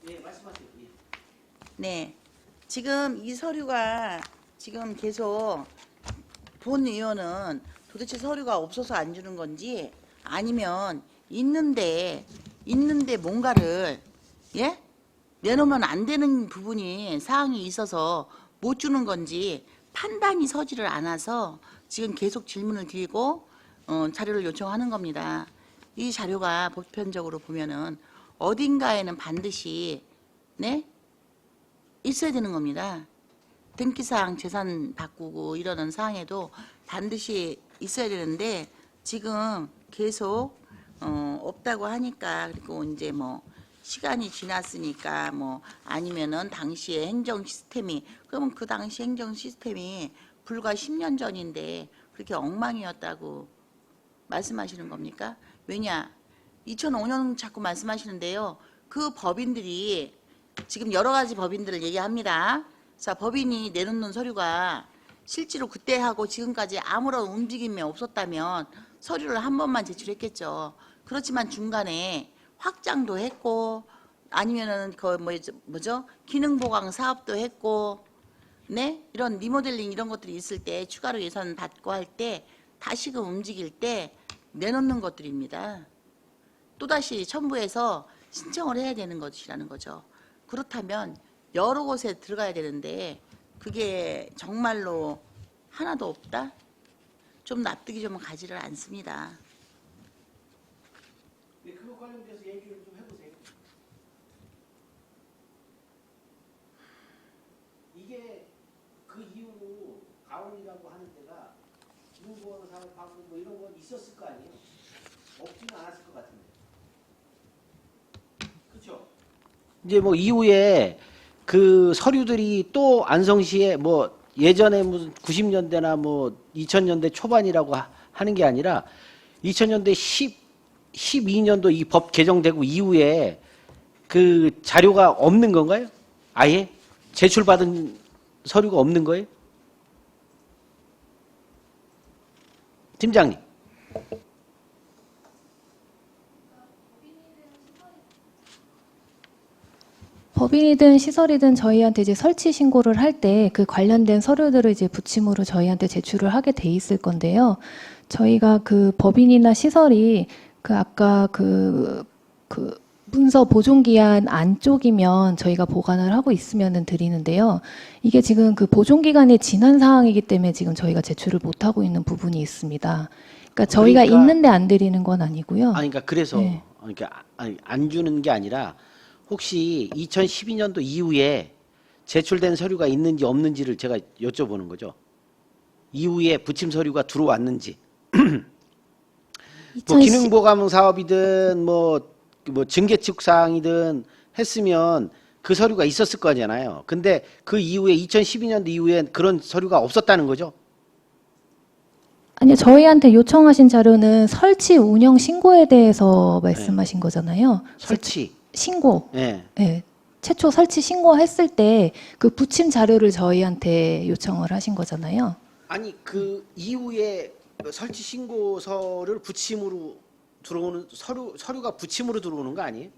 예, 말씀하세요. 예. 네. 지금 이 서류가 지금 계속 본 의원은 도대체 서류가 없어서 안 주는 건지 아니면 있는데 뭔가를 예? 내놓으면 안 되는 부분이 사항이 있어서 못 주는 건지 판단이 서지를 않아서 지금 계속 질문을 드리고 자료를 요청하는 겁니다. 이 자료가 보편적으로 보면은 어딘가에는 반드시 네? 있어야 되는 겁니다. 등기사항 재산 바꾸고 이러는 사항에도 반드시 있어야 되는데 지금 계속 없다고 하니까 그리고 이제 뭐 시간이 지났으니까 뭐 아니면은 당시에 행정 시스템이 그러면 그 당시 행정 시스템이 불과 10년 전인데 그렇게 엉망이었다고 말씀하시는 겁니까? 왜냐? 2005년 자꾸 말씀하시는데요. 그 법인들이 지금 여러 가지 법인들을 얘기합니다. 자, 법인이 내놓는 서류가 실제로 그때하고 지금까지 아무런 움직임이 없었다면 서류를 한 번만 제출했겠죠. 그렇지만 중간에 확장도 했고 아니면은 그 뭐죠? 기능 보강 사업도 했고 네? 이런 리모델링 이런 것들이 있을 때 추가로 예산 받고 할 때 다시금 움직일 때 내놓는 것들입니다. 또다시 첨부해서 신청을 해야 되는 것이라는 거죠. 그렇다면 여러 곳에 들어가야 되는데 그게 정말로 하나도 없다? 좀 납득이 좀 가지를 않습니다. 네, 그거 관련돼서 얘기를 좀 해보세요. 이게 그 이후로 가온이라고 하는 데가 기능보험 사업하고 뭐 이런 건 있었을 거 아니에요? 없지는 않았을 것 같은데. 그렇죠? 이제 뭐 이후에 그 서류들이 또 안성시에 뭐 예전에 무슨 90년대나 뭐 2000년대 초반이라고 하는 게 아니라 2000년대 12년도 이 법 개정되고 이후에 그 자료가 없는 건가요? 아예? 제출받은 서류가 없는 거예요? 팀장님. 법인이든 시설이든 저희한테 이제 설치 신고를 할 때 그 관련된 서류들을 이제 부침으로 저희한테 제출을 하게 돼 있을 건데요. 저희가 그 법인이나 시설이 그 아까 그 문서 보존 기한 안쪽이면 저희가 보관을 하고 있으면은 드리는데요. 이게 지금 그 보존 기간이 지난 사항이기 때문에 지금 저희가 제출을 못 하고 있는 부분이 있습니다. 그러니까 저희가 그러니까- 있는데 안 드리는 건 아니고요. 아니 그러니까 그래서 네. 그러니까 아니, 안 주는 게 아니라 혹시 2012년도 이후에 제출된 서류가 있는지 없는지를 제가 여쭤보는 거죠. 이후에 부침 서류가 들어왔는지. 뭐 기능보감 사업이든 뭐 증개축 사항이든 했으면 그 서류가 있었을 거잖아요. 근데 그 이후에 2012년도 이후에 그런 서류가 없었다는 거죠. 아니요, 저희한테 요청하신 자료는 설치 운영 신고에 대해서 말씀하신 거잖아요. 설치. 신고. 예. 네. 최초 설치 신고했을 때 그 부침 자료를 저희한테 요청을 하신 거잖아요. 아니 그 이후에 설치 신고서를 부침으로 들어오는 서류가 부침으로 들어오는 거 아니에요?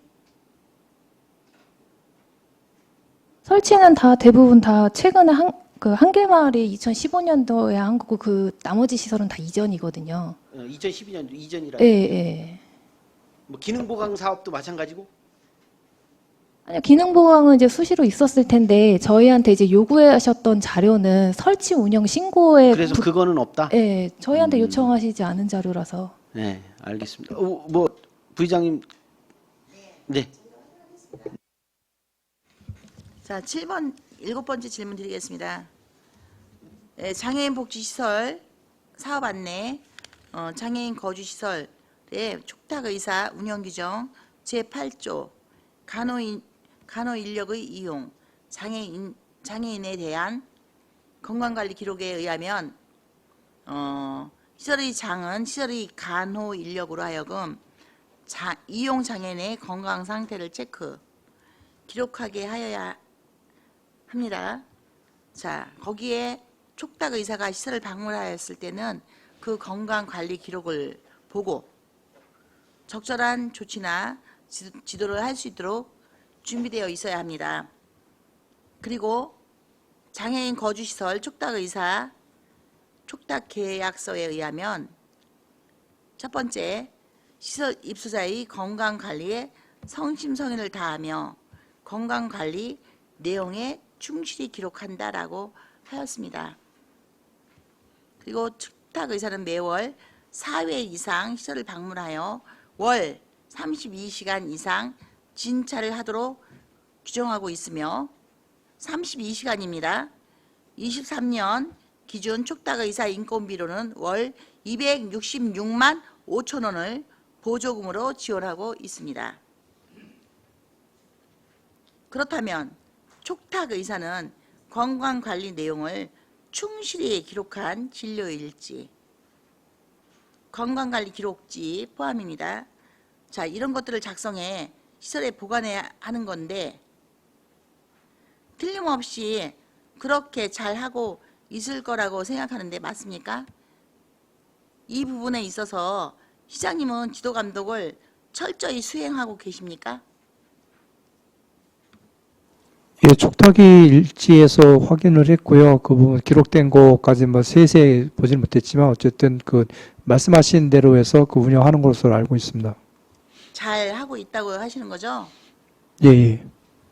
설치는 다 대부분 다 최근에 한길마을이 2015년도에 한 거고 그 나머지 시설은 다 이전이거든요. 2012년 이전이라. 예, 예. 뭐 기능 보강 사업도 마찬가지고. 아니요, 기능 보강은 이제 수시로 있었을 텐데 저희한테 이제 요구하셨던 자료는 설치 운영 신고에 그래서 그거는 없다. 예, 저희한테 요청하시지 않은 자료라서. 네, 알겠습니다. 뭐 부의장님. 네. 자, 7번, 7번째 질문 드리겠습니다. 예, 장애인 복지시설 사업 안내, 장애인 거주시설의 촉탁의사 운영규정 제8조 간호인력의 이용, 장애인에 대한 건강관리 기록에 의하면 시설의 장은 시설의 간호인력으로 하여금 이용 장애인의 건강 상태를 체크, 기록하게 하여야 합니다. 자, 거기에 촉탁 의사가 시설을 방문하였을 때는 그 건강 관리 기록을 보고 적절한 조치나 지도를 할 수 있도록 준비되어 있어야 합니다. 그리고 장애인 거주시설 촉탁 의사 촉탁 계약서에 의하면 첫 번째, 시설 입소자의 건강 관리에 성심성의를 다하며 건강 관리 내용에 충실히 기록한다라고 하였습니다. 그리고 촉탁 의사는 매월 4회 이상 시설을 방문하여 월 32시간 이상 진찰을 하도록 규정하고 있으며 32시간입니다. 23년 기준 촉탁 의사 인건비로는 월 266만 5천 원을 보조금으로 지원하고 있습니다. 그렇다면 촉탁 의사는 건강관리 내용을 충실히 기록한 진료일지, 건강관리 기록지 포함입니다. 자, 이런 것들을 작성해 시설에 보관해야 하는 건데 틀림없이 그렇게 잘 하고 있을 거라고 생각하는데 맞습니까? 이 부분에 있어서 시장님은 지도 감독을 철저히 수행하고 계십니까? 예, 촉탁이 일지에서 확인을 했고요. 그 부분 기록된 거까지 뭐 세세히 보지는 못했지만 어쨌든 그 말씀하신 대로 해서 그 운영하는 것으로 알고 있습니다. 잘 하고 있다고 하시는 거죠? 예, 예.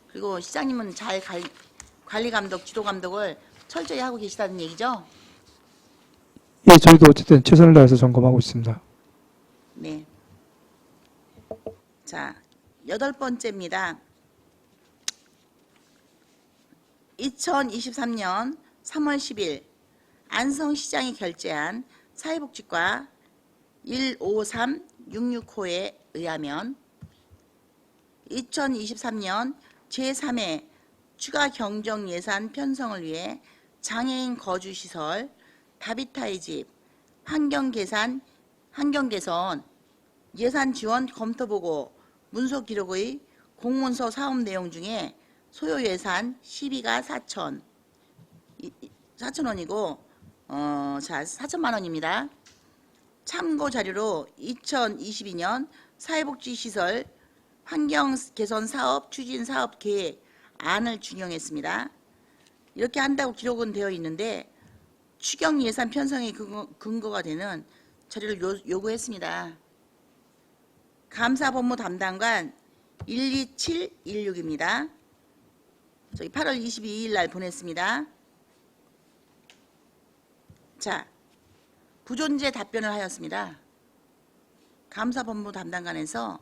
그리고 시장님은 잘 관리 감독, 지도 감독을 철저히 하고 계시다는 얘기죠? 예, 저희도 어쨌든 최선을 다해서 점검하고 있습니다. 네. 자, 8번째입니다. 2023년 3월 10일 안성시장이 결재한 사회복지과 153665에 의하면 2023년 제3회 추가 경정 예산 편성을 위해 장애인 거주시설, 다비타의 집, 환경개선 예산 지원 검토보고 문서 기록의 공문서 사업 내용 중에 소요 예산 12가 4,000원이고 자, 4천만 원입니다. 참고 자료로 2022년 사회복지시설 환경개선 사업 추진 사업 계획 안을 준용했습니다. 이렇게 한다고 기록은 되어 있는데 추경 예산 편성의 근거가 되는 자료를 요구했습니다. 감사본부 담당관 12716입니다. 저기 8월 22일 날 보냈습니다. 자, 부존재 답변을 하였습니다. 감사본부 담당관에서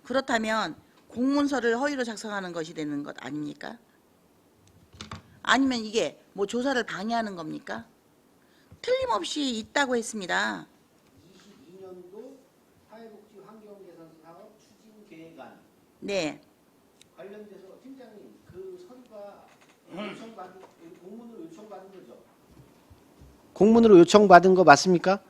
그렇다면 공문서를 허위로 작성하는 것이 되는 것 아닙니까? 아니면 이게 뭐 조사를 방해하는 겁니까? 틀림없이 있다고 했습니다. 22년도 사회복지 환경개선 사업 추진 계획안. 네. 관련돼서 팀장님 그 서류가 공문으로 요청받은 거죠? 공문으로 요청받은 거 맞습니까?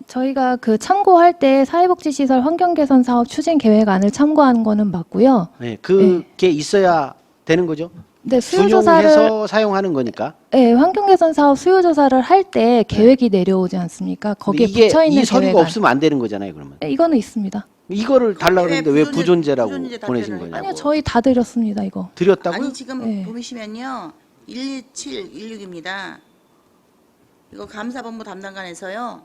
저희가 그 참고할 때 사회복지시설 환경개선 사업 추진 계획안을 참고한 거는 맞고요. 네, 그게 있어야 되는 거죠. 네, 수요 조사를 준용해서 사용하는 거니까. 네, 환경개선 사업 수요 조사를 할 때 계획이 내려오지 않습니까? 거기에 이게 붙여 있는 이 서류가 계획안. 없으면 안 되는 거잖아요, 그러면. 네, 이거는 있습니다. 이거를 달라 왜 그랬는데 왜 부존재- 부존재라고 부존재 보내신 답변을 거냐고. 아니요, 저희 다 드렸습니다, 이거. 드렸다고요? 아니 지금 네. 보시면요 12716입니다. 이거 감사본부 담당관에서요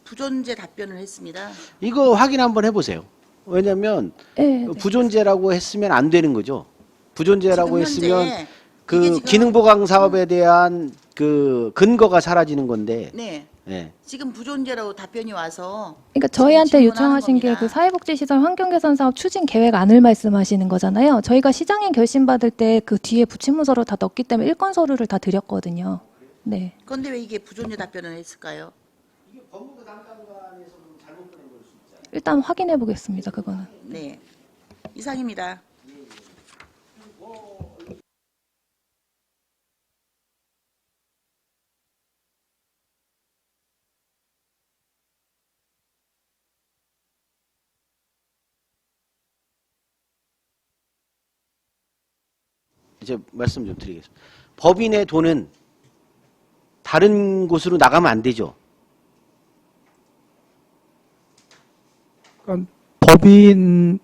부존재 답변을 했습니다. 이거 확인 한번 해보세요. 왜냐하면 네, 그 네. 부존재라고 했으면 안 되는 거죠. 부존재라고 지금 했으면 현재 이게 그 지금- 기능보강 사업에 대한 그 근거가 사라지는 건데. 네 예. 지금 부존재라고 답변이 와서 그러니까 저희한테 질문하는 요청하신 게 겁니다. 그 사회복지시설 환경개선 사업 추진 계획안을 말씀하시는 거잖아요. 저희가 시장인 결심 받을 때 그 뒤에 부친문서를 다 넣었기 때문에 일건 서류를 다 드렸거든요. 네. 그런데 왜 이게 부존재 답변을 했을까요? 일단 확인해 보겠습니다. 그거는. 네 이상입니다. 이제 말씀 좀 드리겠습니다. 법인의 돈은 다른 곳으로 나가면 안 되죠. 그러니까 법인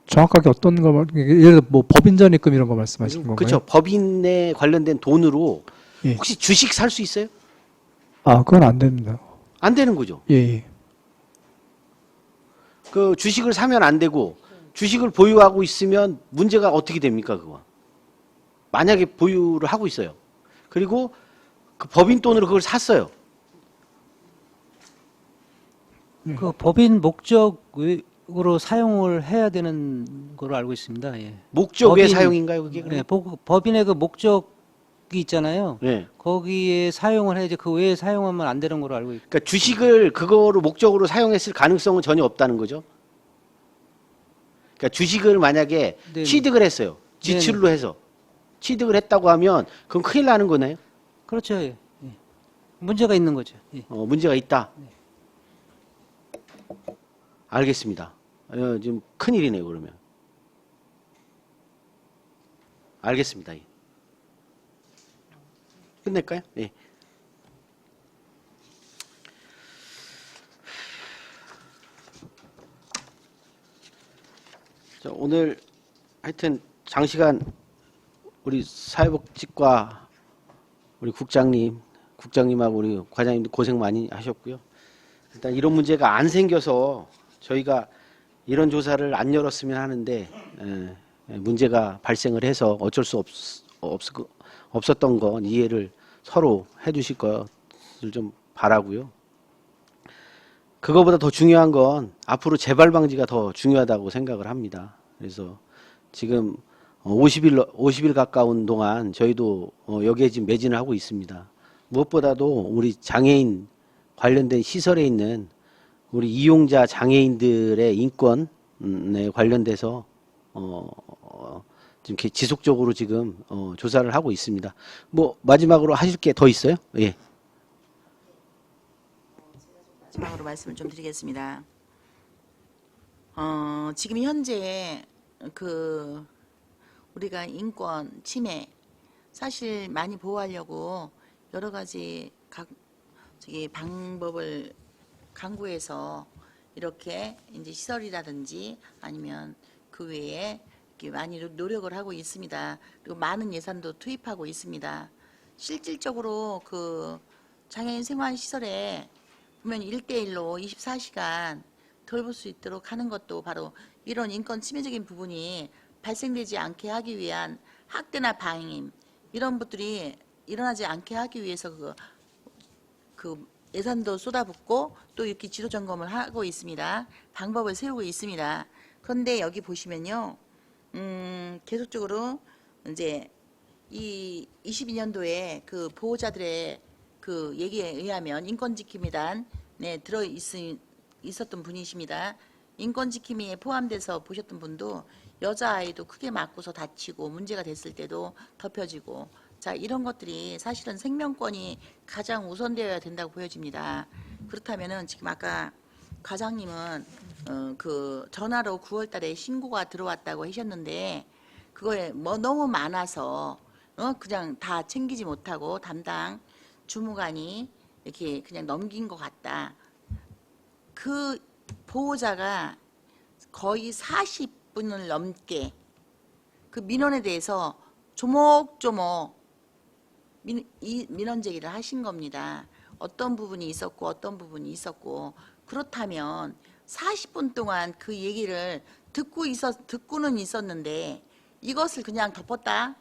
정확하게 어떤 거 예를 들어 뭐 법인 전입금 이런 거 말씀하시는 건가요? 그렇죠. 법인에 관련된 돈으로 예. 혹시 주식 살 수 있어요? 아, 그건 안 됩니다. 안 되는 거죠. 예, 예. 그 주식을 사면 안 되고 주식을 보유하고 있으면 문제가 어떻게 됩니까, 그거? 만약에 보유를 하고 있어요. 그리고 그 법인 돈으로 그걸 샀어요. 그 법인 목적으로 사용을 해야 되는 걸로 알고 있습니다. 예. 목적의 법인- 사용인가요, 그게? 예, 법인의 그 목적이 있잖아요. 네. 거기에 사용을 해야지 그 외에 사용하면 안 되는 걸로 알고 있고. 그러니까 주식을 그거로 목적으로 사용했을 가능성은 전혀 없다는 거죠. 그러니까 주식을 만약에 네네. 취득을 했어요. 지출로 해서 취득을 했다고 하면 그건 큰일 나는 거네요. 그렇죠. 예. 예. 문제가 있는 거죠. 예. 문제가 있다. 알겠습니다. 지금 큰일이네요, 그러면. 알겠습니다. 예. 끝낼까요? 예. 자, 오늘 하여튼 장시간 우리 사회복지과 우리 국장님하고 우리 과장님도 고생 많이 하셨고요. 일단 이런 문제가 안 생겨서 저희가 이런 조사를 안 열었으면 하는데 문제가 발생을 해서 어쩔 수 없었던 건 이해를 서로 해주실 것을 좀 바라고요. 그거보다 더 중요한 건 앞으로 재발 방지가 더 중요하다고 생각을 합니다. 그래서 지금 50일 가까운 동안 저희도 여기에 지금 매진을 하고 있습니다. 무엇보다도 우리 장애인 관련된 시설에 있는 우리 이용자 장애인들의 인권에 관련돼서 지금 지속적으로 지금 조사를 하고 있습니다. 뭐 마지막으로 하실 게 더 있어요? 예. 마지막으로 말씀을 좀 드리겠습니다. 지금 현재 그 우리가 인권 침해 사실 많이 보호하려고 여러 가지 방법을 강구해서 이렇게 이제 시설이라든지 아니면 그 외에 이렇게 많이 노력을 하고 있습니다. 그리고 많은 예산도 투입하고 있습니다. 실질적으로 그 장애인 생활 시설에 보면 1대1로 24시간 돌볼 수 있도록 하는 것도 바로 이런 인권 침해적인 부분이 발생되지 않게 하기 위한 학대나 방임 이런 것들이 일어나지 않게 하기 위해서 그 예산도 쏟아붓고 또 이렇게 지도 점검을 하고 있습니다. 방법을 세우고 있습니다. 그런데 여기 보시면요, 계속적으로 이제 이 22년도에 그 보호자들의 그 얘기에 의하면 인권지킴이단에 있었던 분이십니다. 인권지킴이에 포함돼서 보셨던 분도 여자아이도 크게 맞고서 다치고 문제가 됐을 때도 덮여지고 자 이런 것들이 사실은 생명권이 가장 우선되어야 된다고 보여집니다. 그렇다면은 지금 아까 과장님은 그 전화로 9월달에 신고가 들어왔다고 하셨는데 그거에 뭐 너무 많아서 그냥 다 챙기지 못하고 담당 주무관이 이렇게 그냥 넘긴 것 같다. 그 보호자가 거의 40분을 넘게 그 민원에 대해서 조목조목 민원 제기를 하신 겁니다. 어떤 부분이 있었고 어떤 부분이 있었고 그렇다면 40분 동안 그 얘기를 듣고는 있었는데 이것을 그냥 덮었다?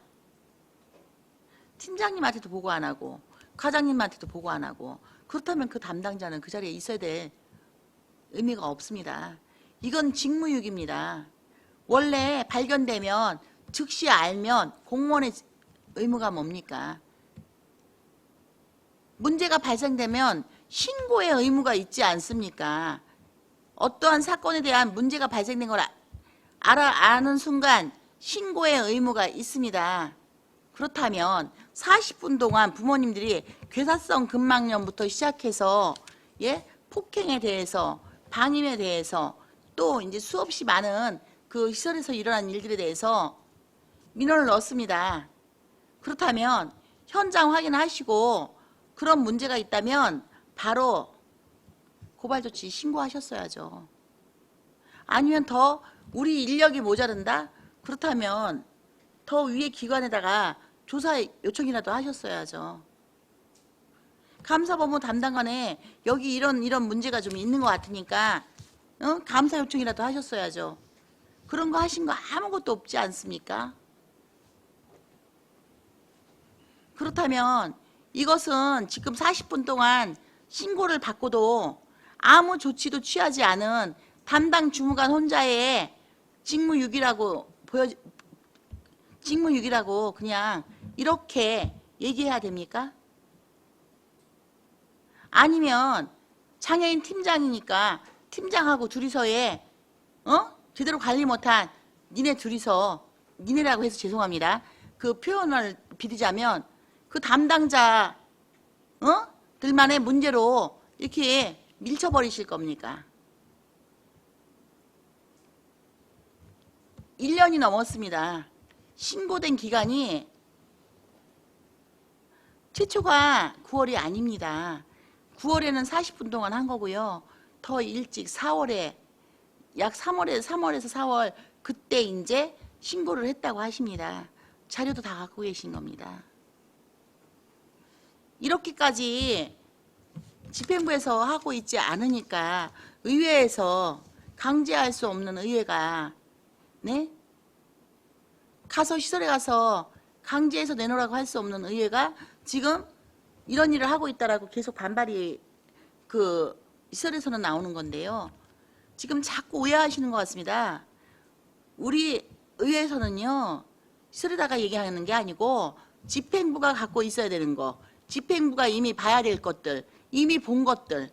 팀장님한테도 보고 안 하고 과장님한테도 보고 안 하고 그렇다면 그 담당자는 그 자리에 있어야 될 의미가 없습니다. 이건 직무유기입니다. 원래 발견되면 즉시 알면 공무원의 의무가 뭡니까? 문제가 발생되면 신고의 의무가 있지 않습니까? 어떠한 사건에 대한 문제가 발생된 걸 아는 순간 신고의 의무가 있습니다. 그렇다면 40분 동안 부모님들이 괴사성 근막염부터 시작해서 폭행에 대해서 방임에 대해서 또 이제 수없이 많은 그 시설에서 일어난 일들에 대해서 민원을 넣었습니다. 그렇다면 현장 확인하시고 그런 문제가 있다면 바로 고발 조치 신고하셨어야죠. 아니면 더 우리 인력이 모자른다? 그렇다면 더 위에 기관에다가 조사 요청이라도 하셨어야죠. 감사법무 담당관에 여기 이런 문제가 좀 있는 것 같으니까 감사 요청이라도 하셨어야죠. 그런 거 하신 거 아무것도 없지 않습니까? 그렇다면 이것은 지금 40분 동안 신고를 받고도 아무 조치도 취하지 않은 담당 주무관 혼자의 직무유기라고 그냥 이렇게 얘기해야 됩니까? 아니면 장애인 팀장이니까 팀장하고 둘이서의 제대로 관리 못한 니네라고 해서 죄송합니다. 그 표현을 비리자면 그 담당자 들만의 문제로 이렇게 밀쳐버리실 겁니까? 1년이 넘었습니다. 신고된 기간이 최초가 9월이 아닙니다. 9월에는 40분 동안 한 거고요. 더 일찍 4월에 약 3월에서 4월 그때 이제 신고를 했다고 하십니다. 자료도 다 갖고 계신 겁니다. 이렇게까지 집행부에서 하고 있지 않으니까 의회에서 강제할 수 없는 의회가 가서 시설에 가서 강제해서 내놓으라고 할 수 없는 의회가 지금 이런 일을 하고 있다라고 계속 반발이 그 시설에서는 나오는 건데요. 지금 자꾸 오해하시는 것 같습니다. 우리 의회에서는요. 시설에다가 얘기하는 게 아니고 집행부가 갖고 있어야 되는 거, 집행부가 이미 봐야 될 것들, 이미 본 것들,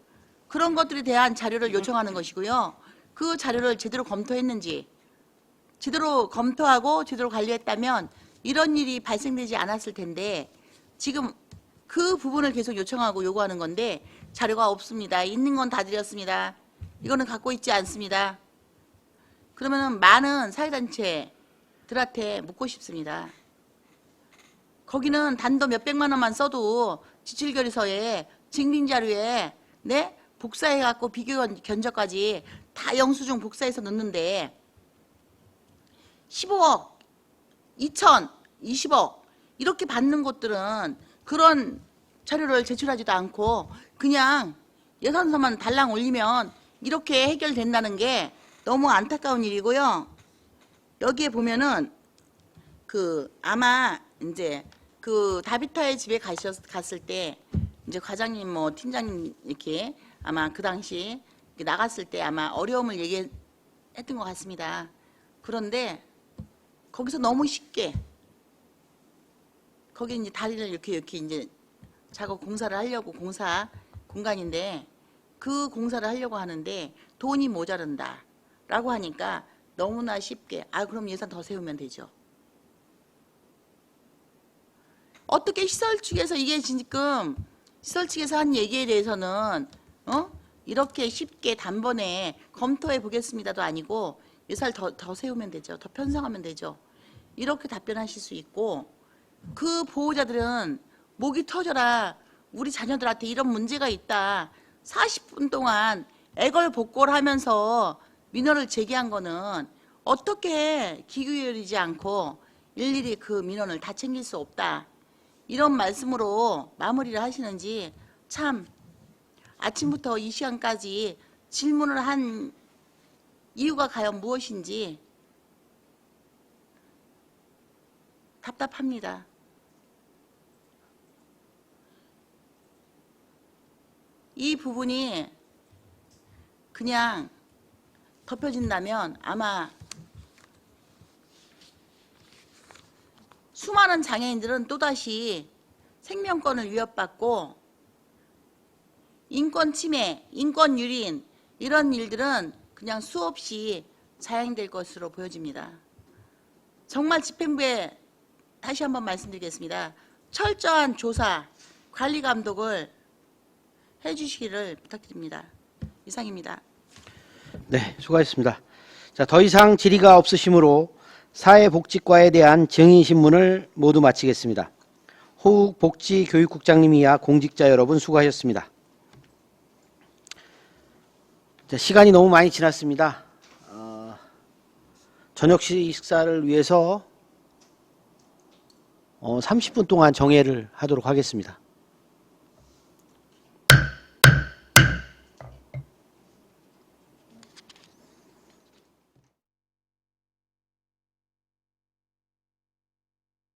그런 것들에 대한 자료를 요청하는 것이고요. 그 자료를 제대로 검토했는지, 제대로 검토하고 제대로 관리했다면 이런 일이 발생되지 않았을 텐데 지금 그 부분을 계속 요청하고 요구하는 건데 자료가 없습니다. 있는 건 다 드렸습니다. 이거는 갖고 있지 않습니다. 그러면 많은 사회단체들한테 묻고 싶습니다. 거기는 단도 몇백만 원만 써도 지출결의서에 증빙자료에 복사해갖고 비교 견적까지 다 영수증 복사해서 넣는데 15억, 2천, 20억 이렇게 받는 곳들은 그런 자료를 제출하지도 않고 그냥 예산서만 달랑 올리면 이렇게 해결된다는 게 너무 안타까운 일이고요. 여기에 보면은 아마 이제 그 다비타의 집에 갔을 때 이제 과장님 뭐 팀장님 이렇게 아마 그 당시 나갔을 때 아마 어려움을 얘기했던 것 같습니다. 그런데 거기서 너무 쉽게 거기 이제 다리를 이렇게 이제 작업 공사를 하려고 공사 공간인데 그 공사를 하려고 하는데 돈이 모자른다라고 하니까 너무나 쉽게 그럼 예산 더 세우면 되죠. 어떻게 시설 측에서 이게 지금 시설 측에서 한 얘기에 대해서는 이렇게 쉽게 단번에 검토해 보겠습니다도 아니고 몇 살 더 세우면 되죠. 더 편성하면 되죠. 이렇게 답변하실 수 있고, 그 보호자들은 목이 터져라, 우리 자녀들한테 이런 문제가 있다, 40분 동안 애걸복걸하면서 민원을 제기한 거는 어떻게 기규열이지 않고 일일이 그 민원을 다 챙길 수 없다, 이런 말씀으로 마무리를 하시는지, 참 아침부터 이 시간까지 질문을 한 이유가 과연 무엇인지 답답합니다. 이 부분이 그냥 덮여진다면 아마 수많은 장애인들은 또다시 생명권을 위협받고 인권 침해, 인권 유린, 이런 일들은 그냥 수없이 자행될 것으로 보여집니다. 정말 집행부에 다시 한번 말씀드리겠습니다. 철저한 조사, 관리 감독을 해주시기를 부탁드립니다. 이상입니다. 네, 수고하셨습니다. 자, 더 이상 질의가 없으시므로 사회복지과에 대한 증인신문을 모두 마치겠습니다. 호욱 복지교육국장님 이하 공직자 여러분 수고하셨습니다. 자, 시간이 너무 많이 지났습니다. 저녁 식사를 위해서 30분 동안 정회를 하도록 하겠습니다.